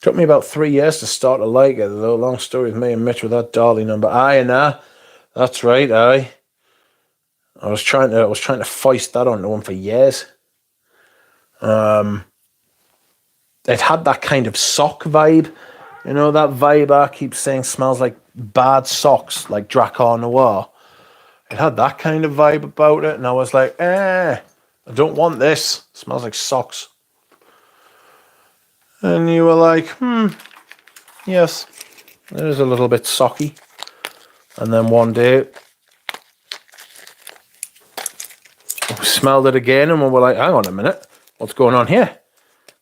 S1: Took me about 3 years to start to like it, though. Long story with me and Mitch with that Dali number. Aye, nah. That's right, aye. I was trying to foist that onto him for years. It had that kind of sock vibe. You know, that vibe I keep saying smells like bad socks, like Dracar Noir. It had that kind of vibe about it, and I was like, I don't want this. It smells like socks. And you were like, yes, it is a little bit socky. And then one day, we smelled it again, and we were like, hang on a minute, what's going on here?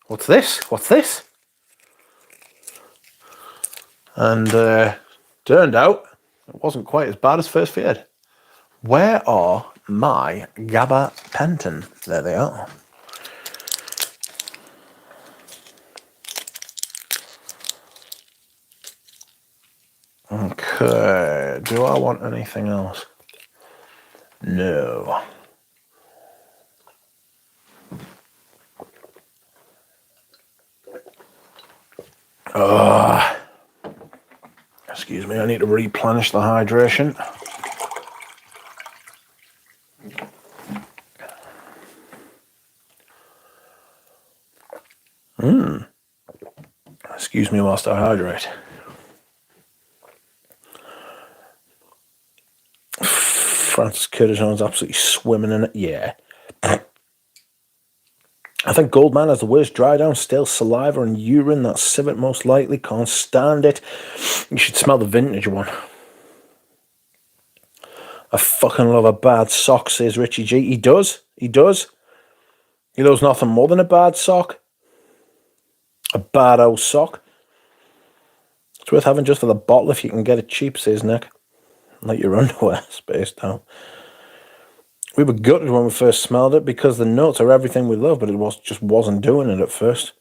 S1: What's this? What's this? And turned out it wasn't quite as bad as first feared. Where are my Gabba Penton? There they are. Okay, do I want anything else? No. Excuse me, I need to replenish the hydration. Excuse me whilst I hydrate. Francis Curtijon's absolutely swimming in it. Yeah. I think Goldman has the worst dry down, stale saliva and urine. That civet most likely. Can't stand it. You should smell the vintage one. I fucking love a bad sock, says Richie G. He does. He does. He loves nothing more than a bad sock. A bad old sock. It's worth having just for the bottle if you can get it cheap, says Nick. Like your underwear, spaced out. We were gutted when we first smelled it because the notes are everything we love, but it just wasn't doing it at first.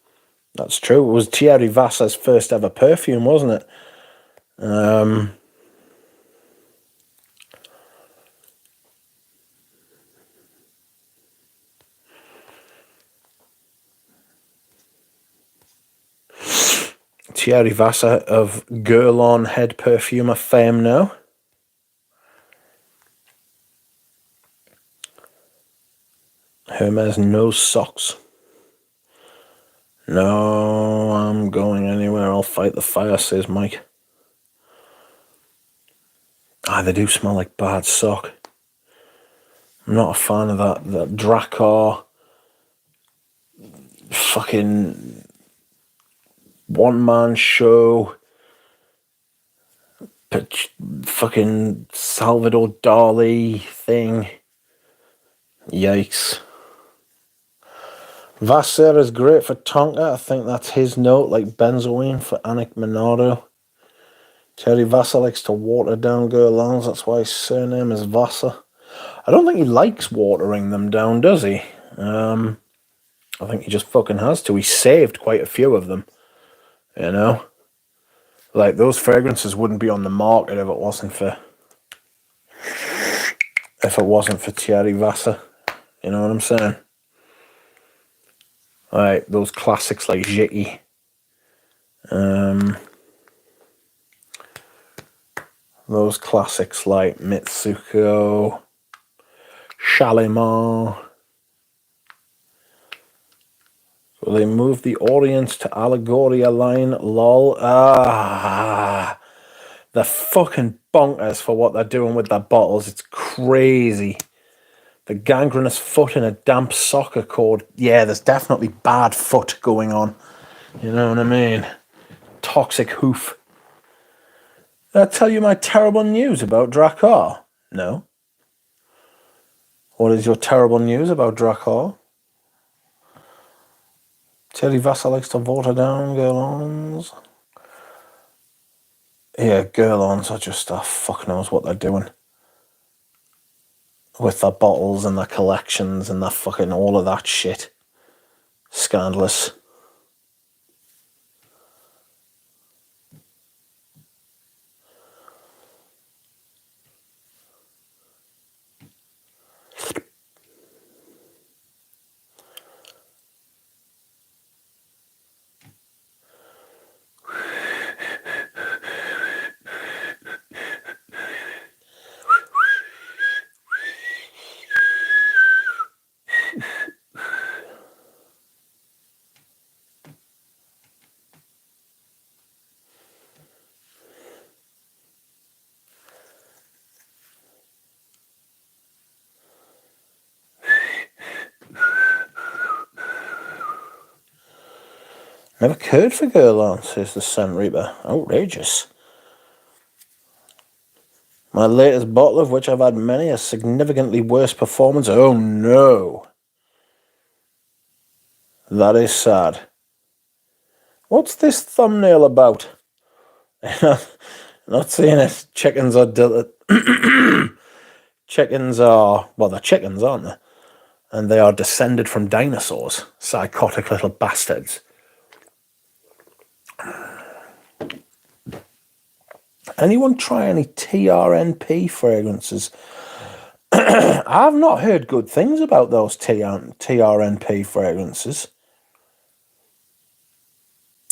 S1: That's true. It was Thierry Vassa's first ever perfume, wasn't it? Thierry Vassa of Guerlain head perfumer fame now. Hermes no socks. No, I'm going anywhere. I'll fight the fire, says Mike. They do smell like bad sock. I'm not a fan of that Drakkar fucking one-man show. Fucking Salvador Dali thing. Yikes. Vasseur is great for Tonka. I think that's his note, like benzoin for Anik Minardo. Terry Vassa likes to water down Guerlains. That's why his surname is Vassa. I don't think he likes watering them down, does he? I think he just fucking has to. He saved quite a few of them, you know? Like, those fragrances wouldn't be on the market if it wasn't for Thierry Vassa. You know what I'm saying? Like, those classics like Jiki. Those classics like Mitsuko, Shalimar. So they moved the Orient to Allegoria line, lol. They're fucking bonkers for what they're doing with their bottles. It's crazy. The gangrenous foot in a damp soccer cord. Yeah, there's definitely bad foot going on. You know what I mean? Toxic hoof. Did I tell you my terrible news about Drakkar? No. What is your terrible news about Drakkar? Thierry Vassa likes to water down Guerlains. Yeah, Guerlains are just, fuck knows what they're doing. With their bottles and their collections and their fucking all of that shit. Scandalous. Never cared for Guerlain, says the Sun Reaper. Outrageous. My latest bottle, of which I've had many, a significantly worse performance. Oh no. That is sad. What's this thumbnail about? Not seeing it. Chickens are... Chickens are... Well, they're chickens, aren't they? And they are descended from dinosaurs. Psychotic little bastards. Anyone try any TRNP fragrances? I've not heard good things about those TRNP fragrances.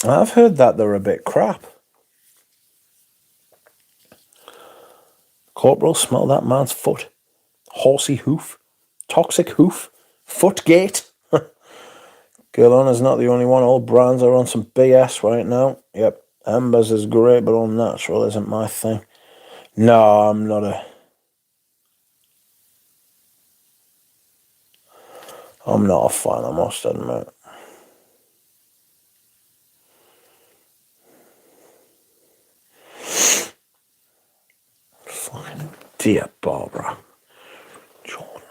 S1: I've heard that they're a bit crap. Corporal, smell that man's foot. Horsey hoof. Toxic hoof. Footgate. Guerlain is not the only one. All brands are on some BS right now. Yep. Embers is great, but all natural isn't my thing. No, I'm not a fan, I must admit. Fucking dear Barbara. Jordan.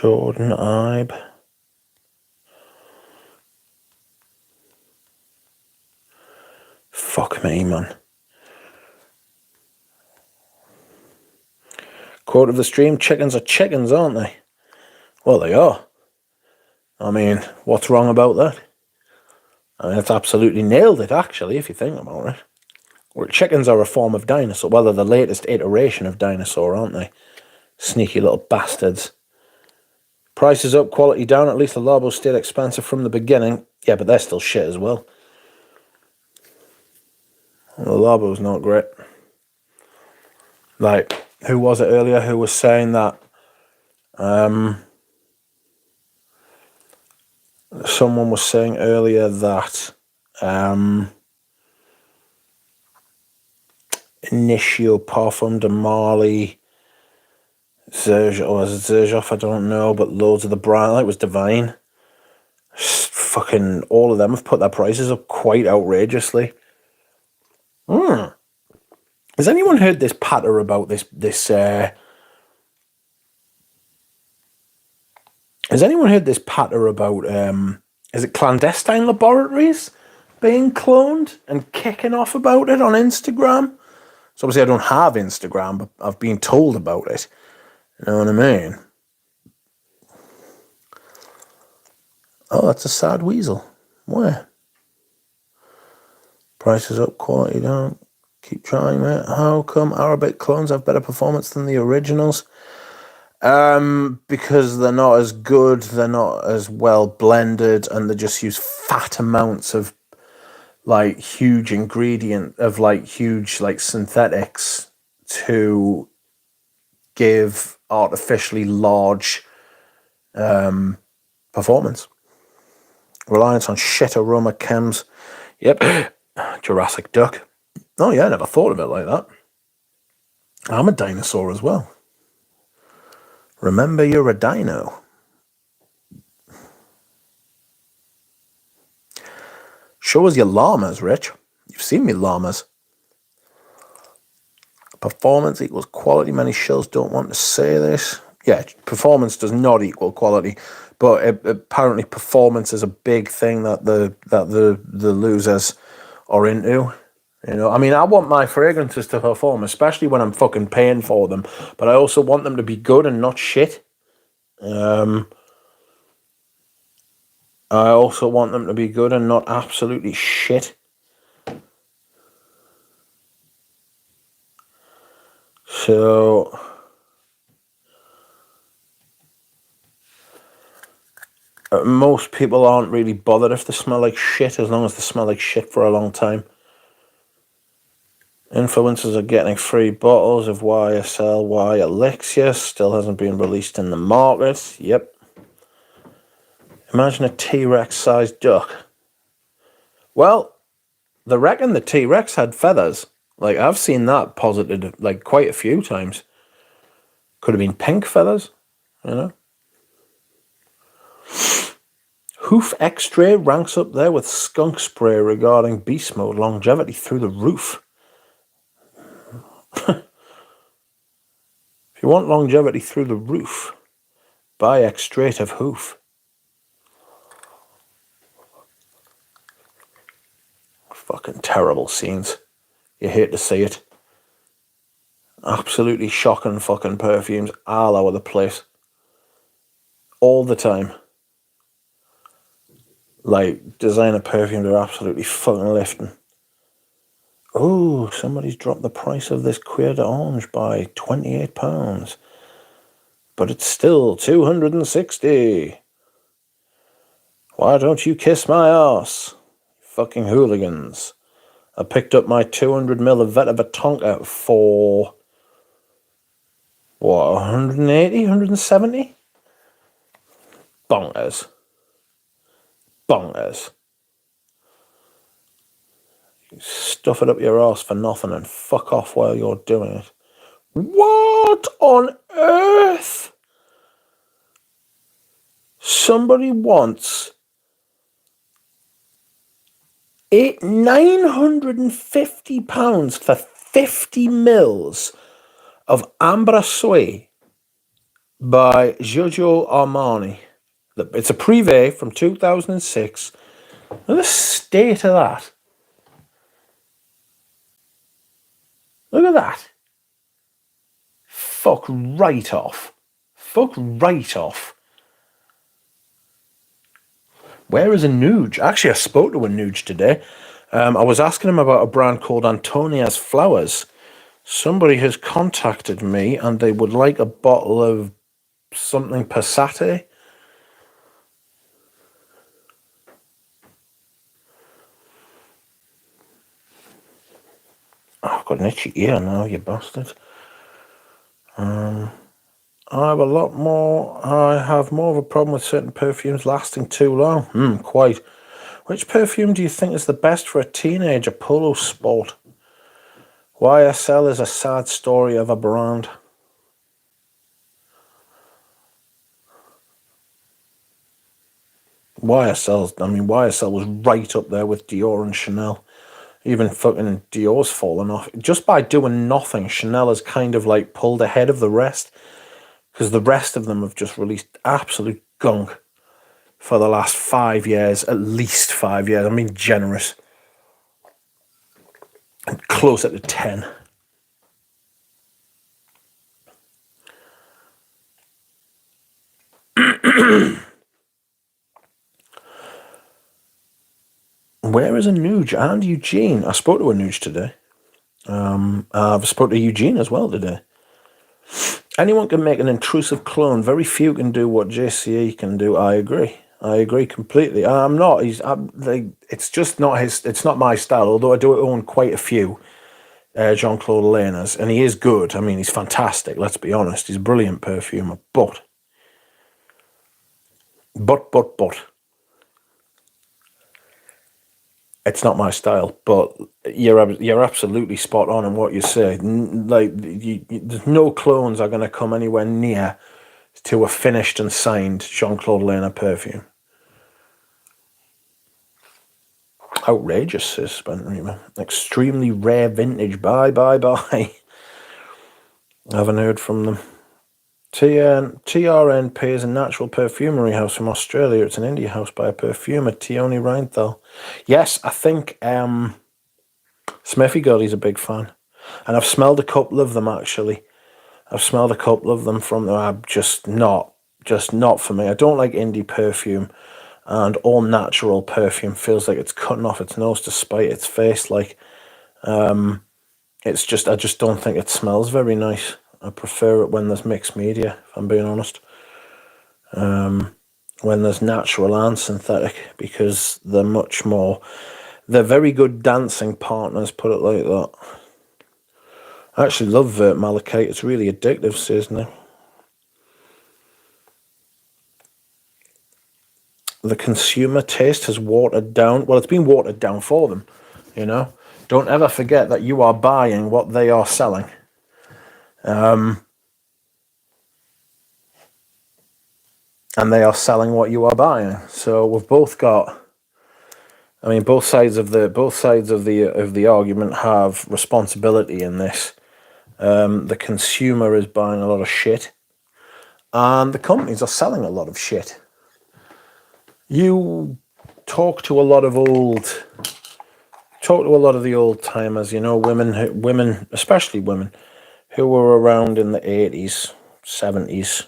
S1: Jordan Ibe. Fuck me, man. Quote of the stream, chickens are chickens, aren't they? Well, they are. I mean, what's wrong about that? I mean, it's absolutely nailed it, actually, if you think about it. Well, chickens are a form of dinosaur. Well, they're the latest iteration of dinosaur, aren't they? Sneaky little bastards. Prices up, quality down. At least the Larbos stayed expensive from the beginning. Yeah, but they're still shit as well. The Larbo's not great. Like, who was it earlier who was saying that someone was saying earlier that Initio, Parfum de Marley, Zerjoff, or was it Zerjoff? I don't know, but loads of the brand, like it was Divine. Fucking all of them have put their prices up quite outrageously. Has anyone heard this patter about this? Has anyone heard this patter about? Is it clandestine laboratories being cloned and kicking off about it on Instagram? So obviously I don't have Instagram, but I've been told about it. You know what I mean? Oh, that's a sad weasel. Where? Prices up, quality down. Keep trying, mate. How come Arabic clones have better performance than the originals? Because they're not as good, they're not as well blended, and they just use fat amounts of like huge synthetics to give artificially large performance. Reliance on shit aroma chems. Yep. Jurassic Duck. Oh yeah, I never thought of it like that. I'm a dinosaur as well. Remember, you're a dino. Show us your llamas, Rich. You've seen me llamas. Performance equals quality. Many shows don't want to say this. Yeah, performance does not equal quality, but apparently performance is a big thing that the losers are into. You know, I mean, I want my fragrances to perform, especially when I'm fucking paying for them, but I also want them to be good and not shit. I also want them to be good and not absolutely shit. So most people aren't really bothered if they smell like shit, as long as they smell like shit for a long time. Influencers are getting free bottles of YSL Elixir. Still hasn't been released in the market. Yep. Imagine a T-Rex sized duck. Well, they reckon the T-Rex had feathers. Like, I've seen that posited like quite a few times. Could have been pink feathers, you know. Hoof X-Ray ranks up there with skunk spray regarding beast mode longevity through the roof. If you want longevity through the roof, buy Extrait of Hoof. Fucking terrible scenes. You hate to see it. Absolutely shocking fucking perfumes all over the place. All the time. Like, designer perfumes are absolutely fucking lifting. Oh, somebody's dropped the price of this Cuir d'Orange by £28. But it's still $260. Why don't you kiss my ass? Fucking hooligans. I picked up my 200ml of Vetiver Tonka for, what, 180, 170? Bonkers. Bonkers. Stuff it up your arse for nothing and fuck off while you're doing it. What on earth? Somebody wants £950 for 50 mils of Ambra Soy by Giorgio Armani. It's a privé from 2006. Look at the state of that. Look at that. Fuck right off. Fuck right off. Where is a Nuge? Actually, I spoke to a Nuge today. I was asking him about a brand called Antonia's Flowers. Somebody has contacted me and they would like a bottle of something Passate. Oh, I've got an itchy ear now, you bastard. I have more of a problem with certain perfumes lasting too long. Quite. Which perfume do you think is the best for a teenager polo sport? YSL is a sad story of a brand. YSL was right up there with Dior and Chanel. Even fucking Dior's fallen off. Just by doing nothing, Chanel has kind of like pulled ahead of the rest. Because the rest of them have just released absolute gunk for the last 5 years, at least 5 years. I mean, generous. And closer to 10. Where is a Nuge? And Eugene. I spoke to a Nuge today. I've spoken to Eugene as well today. Anyone can make an intrusive clone. Very few can do what JCE can do. I agree completely. It's just not his. It's not my style. Although I do own quite a few Jean-Claude Elena's, and he is good. I mean, he's fantastic. Let's be honest. He's a brilliant perfumer. But. It's not my style, but you're absolutely spot on in what you say. There's no clones are going to come anywhere near to a finished and signed Jean-Claude Elena perfume. Outrageous, says Spencer. Extremely rare vintage. Bye. I haven't heard from them. TRNP is a natural perfumery house from Australia. It's an indie house by a perfumer, Tioni Reinthal. Yes, I think Smithy Goddy's a big fan. And I've smelled a couple of them, actually. I've smelled a couple of them from them. Just not for me. I don't like indie perfume. And all natural perfume feels like it's cutting off its nose to spite its face. Like, I just don't think it smells very nice. I prefer it when there's mixed media, if I'm being honest. When there's natural and synthetic, because they're very good dancing partners, put it like that. I actually love Malachite. It's really addictive, says now. The consumer taste has watered down. Well, it's been watered down for them, you know. Don't ever forget that you are buying what they are selling. And they are selling what you are buying. So we've both got. I mean, both sides of the argument have responsibility in this. The consumer is buying a lot of shit, and the companies are selling a lot of shit. You talk to a lot of the old timers, you know, women, especially women, who were around in the 80s, 70s,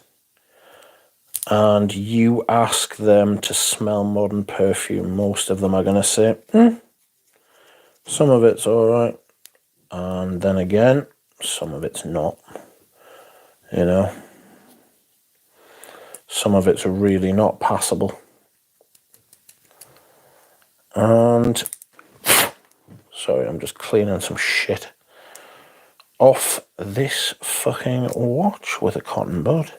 S1: and you ask them to smell modern perfume, most of them are going to say, some of it's all right, and then again, some of it's not, you know. Some of it's really not passable. And, sorry, I'm just cleaning some shit off this fucking watch with a cotton bud.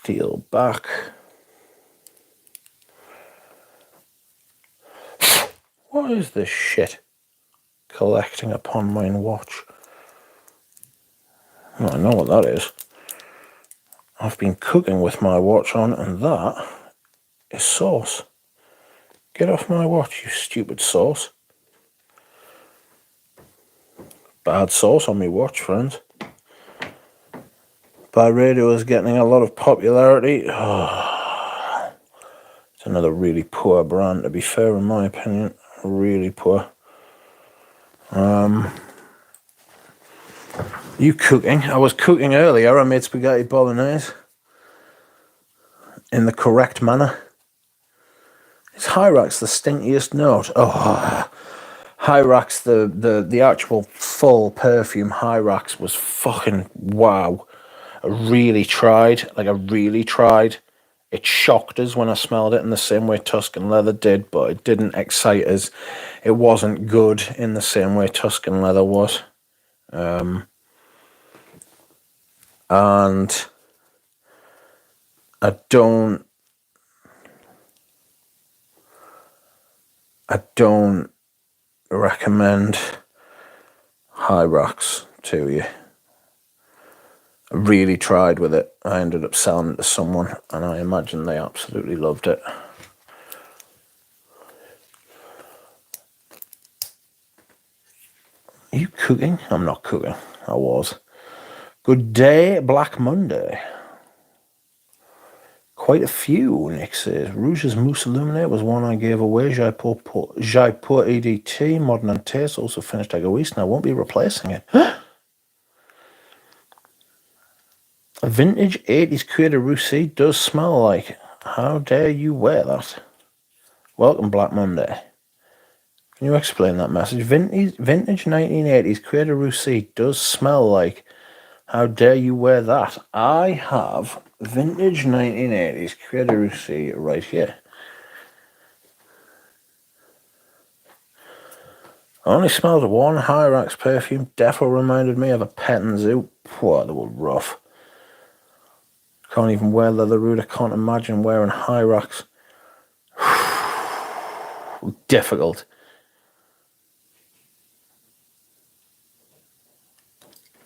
S1: Steel back. What is this shit collecting upon my watch? Oh, I know what that is. I've been cooking with my watch on, and that is sauce. Get off my watch, you stupid sauce. Bad sauce on my watch, friends. Byredo is getting a lot of popularity. Oh, it's another really poor brand, to be fair, in my opinion. Really poor. You cooking? I was cooking earlier. I made spaghetti bolognese in the correct manner. Is Hyrax the stinkiest note? Oh, Hyrax, the actual full perfume Hyrax was fucking wow. I really tried. It shocked us when I smelled it in the same way Tuscan Leather did, but it didn't excite us. It wasn't good in the same way Tuscan Leather was. And I don't recommend Hyrax to you. I really tried with it. I ended up selling it to someone, and I imagine they absolutely loved it. Are you cooking? I'm not cooking. I was. Good day, Black Monday. Quite a few, Nick says. Rouge's Mousse Illuminate was one I gave away. Jaipur EDT, Modern and Taste, also finished Egoist, and I won't be replacing it. A vintage 80s Cuir de Russie does smell like. How dare you wear that? Welcome, Black Monday. Can you explain that message? Vintage 1980s Cuir de Russie does smell like. How dare you wear that? I have vintage 1980s Cuir de Russie right here. I only smelled one Hyrax perfume. Defo reminded me of a pet and zoo. Whoa, they were rough. Can't even wear leather root. I can't imagine wearing Hyrax. Difficult.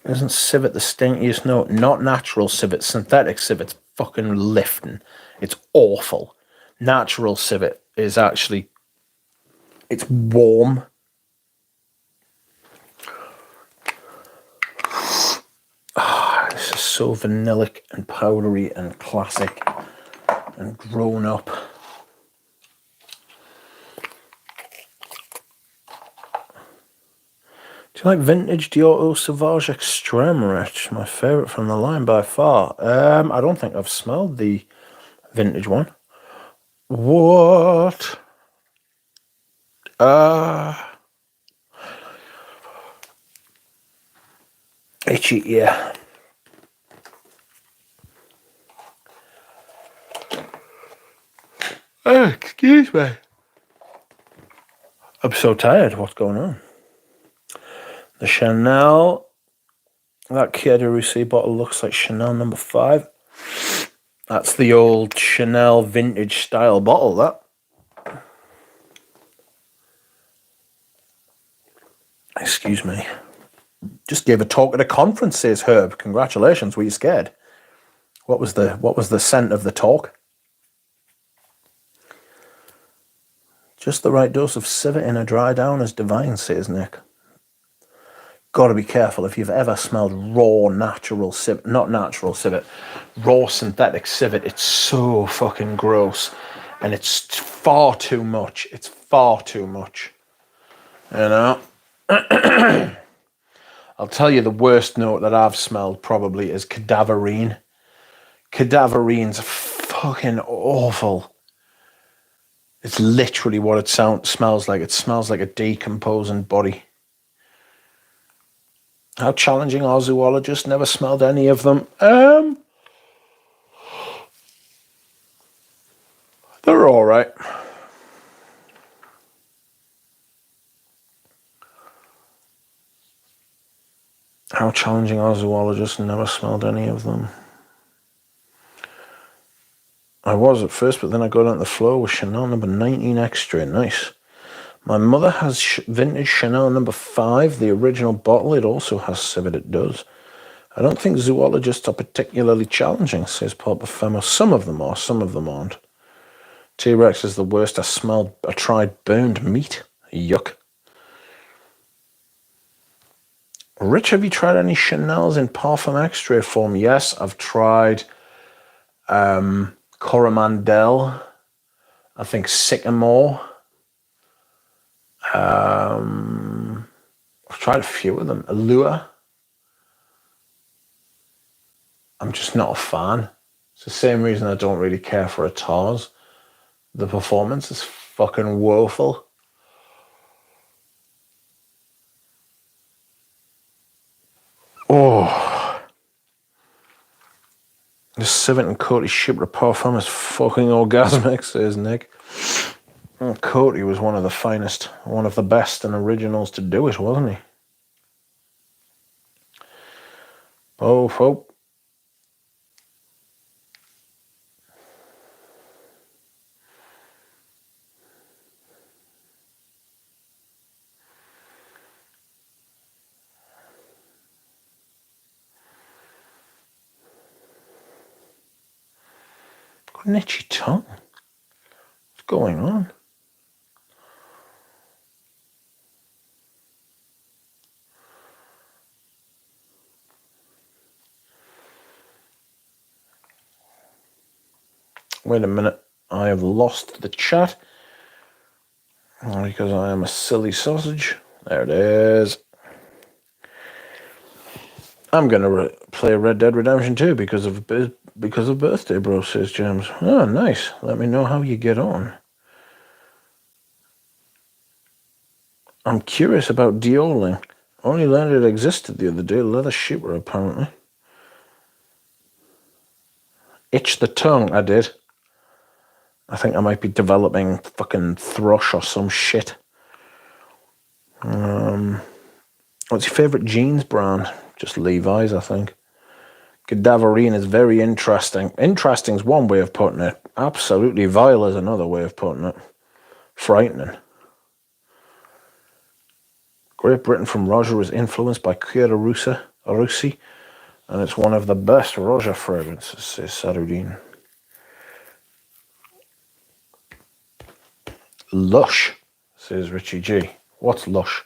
S1: Isn't civet the stinkiest note? Not natural civet. Synthetic civet's fucking lifting. It's awful. Natural civet is actually... It's warm. This is so vanillic and powdery and classic and grown up. Do you like vintage Dior Sauvage Extreme Rich? My favourite from the line by far. I don't think I've smelled the vintage one. What? Itchy, yeah. Oh, excuse me. I'm so tired. What's going on? The Chanel. That Cuir de Russie bottle looks like Chanel number 5. That's the old Chanel vintage style bottle, that. Excuse me. Just gave a talk at a conference, says Herb. Congratulations. Were you scared? What was the scent of the talk? Just the right dose of civet in a dry down is divine, says Nick. Got to be careful if you've ever smelled raw natural civet, not natural civet, raw synthetic civet. It's so fucking gross, and it's far too much. It's far too much. You know. I'll tell you the worst note that I've smelled probably is cadaverine. Cadaverine's fucking awful. It's literally what it smells like. It smells like a decomposing body. How challenging are zoologists? Never smelled any of them. They're all right. How challenging are zoologists? Never smelled any of them. I was at first, but then I got on the floor with Chanel number 19 Extra. Nice. My mother has vintage Chanel number 5, the original bottle. It also has civet, it does. I don't think zoologists are particularly challenging, says Paul Perfume. Some of them are, some of them aren't. T-Rex is the worst. I tried burned meat. Yuck. Rich, have you tried any Chanel's in Parfum Extrait form? Yes, I've tried Coromandel. I think Sycamore. I've tried a few of them. Allure. I'm just not a fan. It's the same reason I don't really care for a Tars. The performance is fucking woeful. Oh. The Civet and Coty Chypre Parfum is fucking orgasmic, says Nick. Coty was one of the finest, one of the best and originals to do it, wasn't he? Oh, hope. Got an itchy tongue. What's going on? Wait a minute. I have lost the chat because I am a silly sausage. There it is. I'm going to play Red Dead Redemption 2 because of birthday, bro, says James. Oh, nice. Let me know how you get on. I'm curious about deoling. Only learned it existed the other day. Leather Chypre, apparently. Itch the tongue, I did. I think I might be developing fucking thrush or some shit. What's your favourite jeans brand? Just Levi's, I think. Cadaverine is very interesting. Interesting is one way of putting it. Absolutely vile is another way of putting it. Frightening. Great Britain from Roger was influenced by Chiara Russi, and it's one of the best Roger fragrances, says Sarudin. Lush, says Richie G. What's Lush?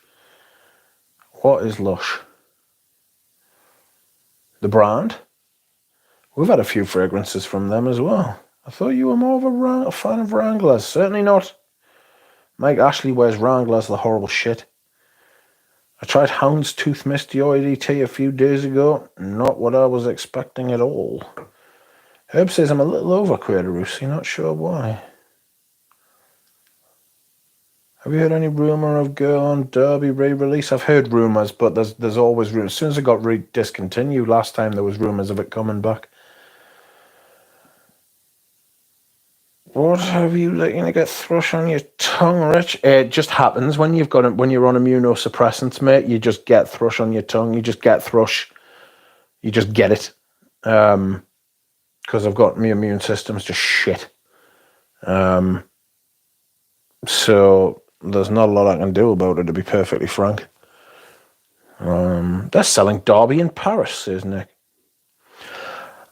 S1: What is Lush? The brand? We've had a few fragrances from them as well. I thought you were more of a fan of Wranglers. Certainly not. Mike Ashley wears Wranglers, the horrible shit. I tried Houndstooth Misty OEDT a few days ago. Not what I was expecting at all. Herb says I'm a little over Quaderusi, not sure why. Have you heard any rumour of Girl on Derby re-release? I've heard rumours, but there's always rumours. As soon as it got discontinued last time, there was rumours of it coming back. What have you looking to get thrush on your tongue, Rich? It just happens when you're on immunosuppressants, mate. You just get thrush on your tongue. You just get thrush. You just get it. Because I've got my immune system's just shit. So there's not a lot I can do about it, to be perfectly frank. They're selling Derby in Paris, says Nick.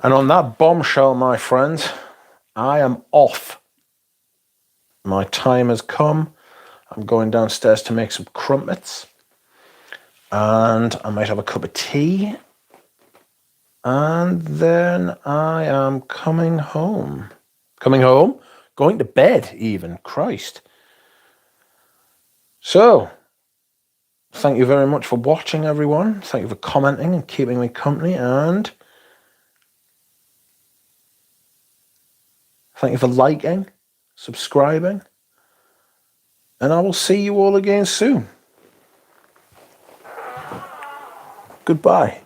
S1: And on that bombshell, my friends, I am off. My time has come. I'm going downstairs to make some crumpets. And I might have a cup of tea. And then I am coming home. Coming home? Going to bed, even. Christ. So, thank you very much for watching, everyone. Thank you for commenting and keeping me company. And thank you for liking, subscribing. And I will see you all again soon. Goodbye.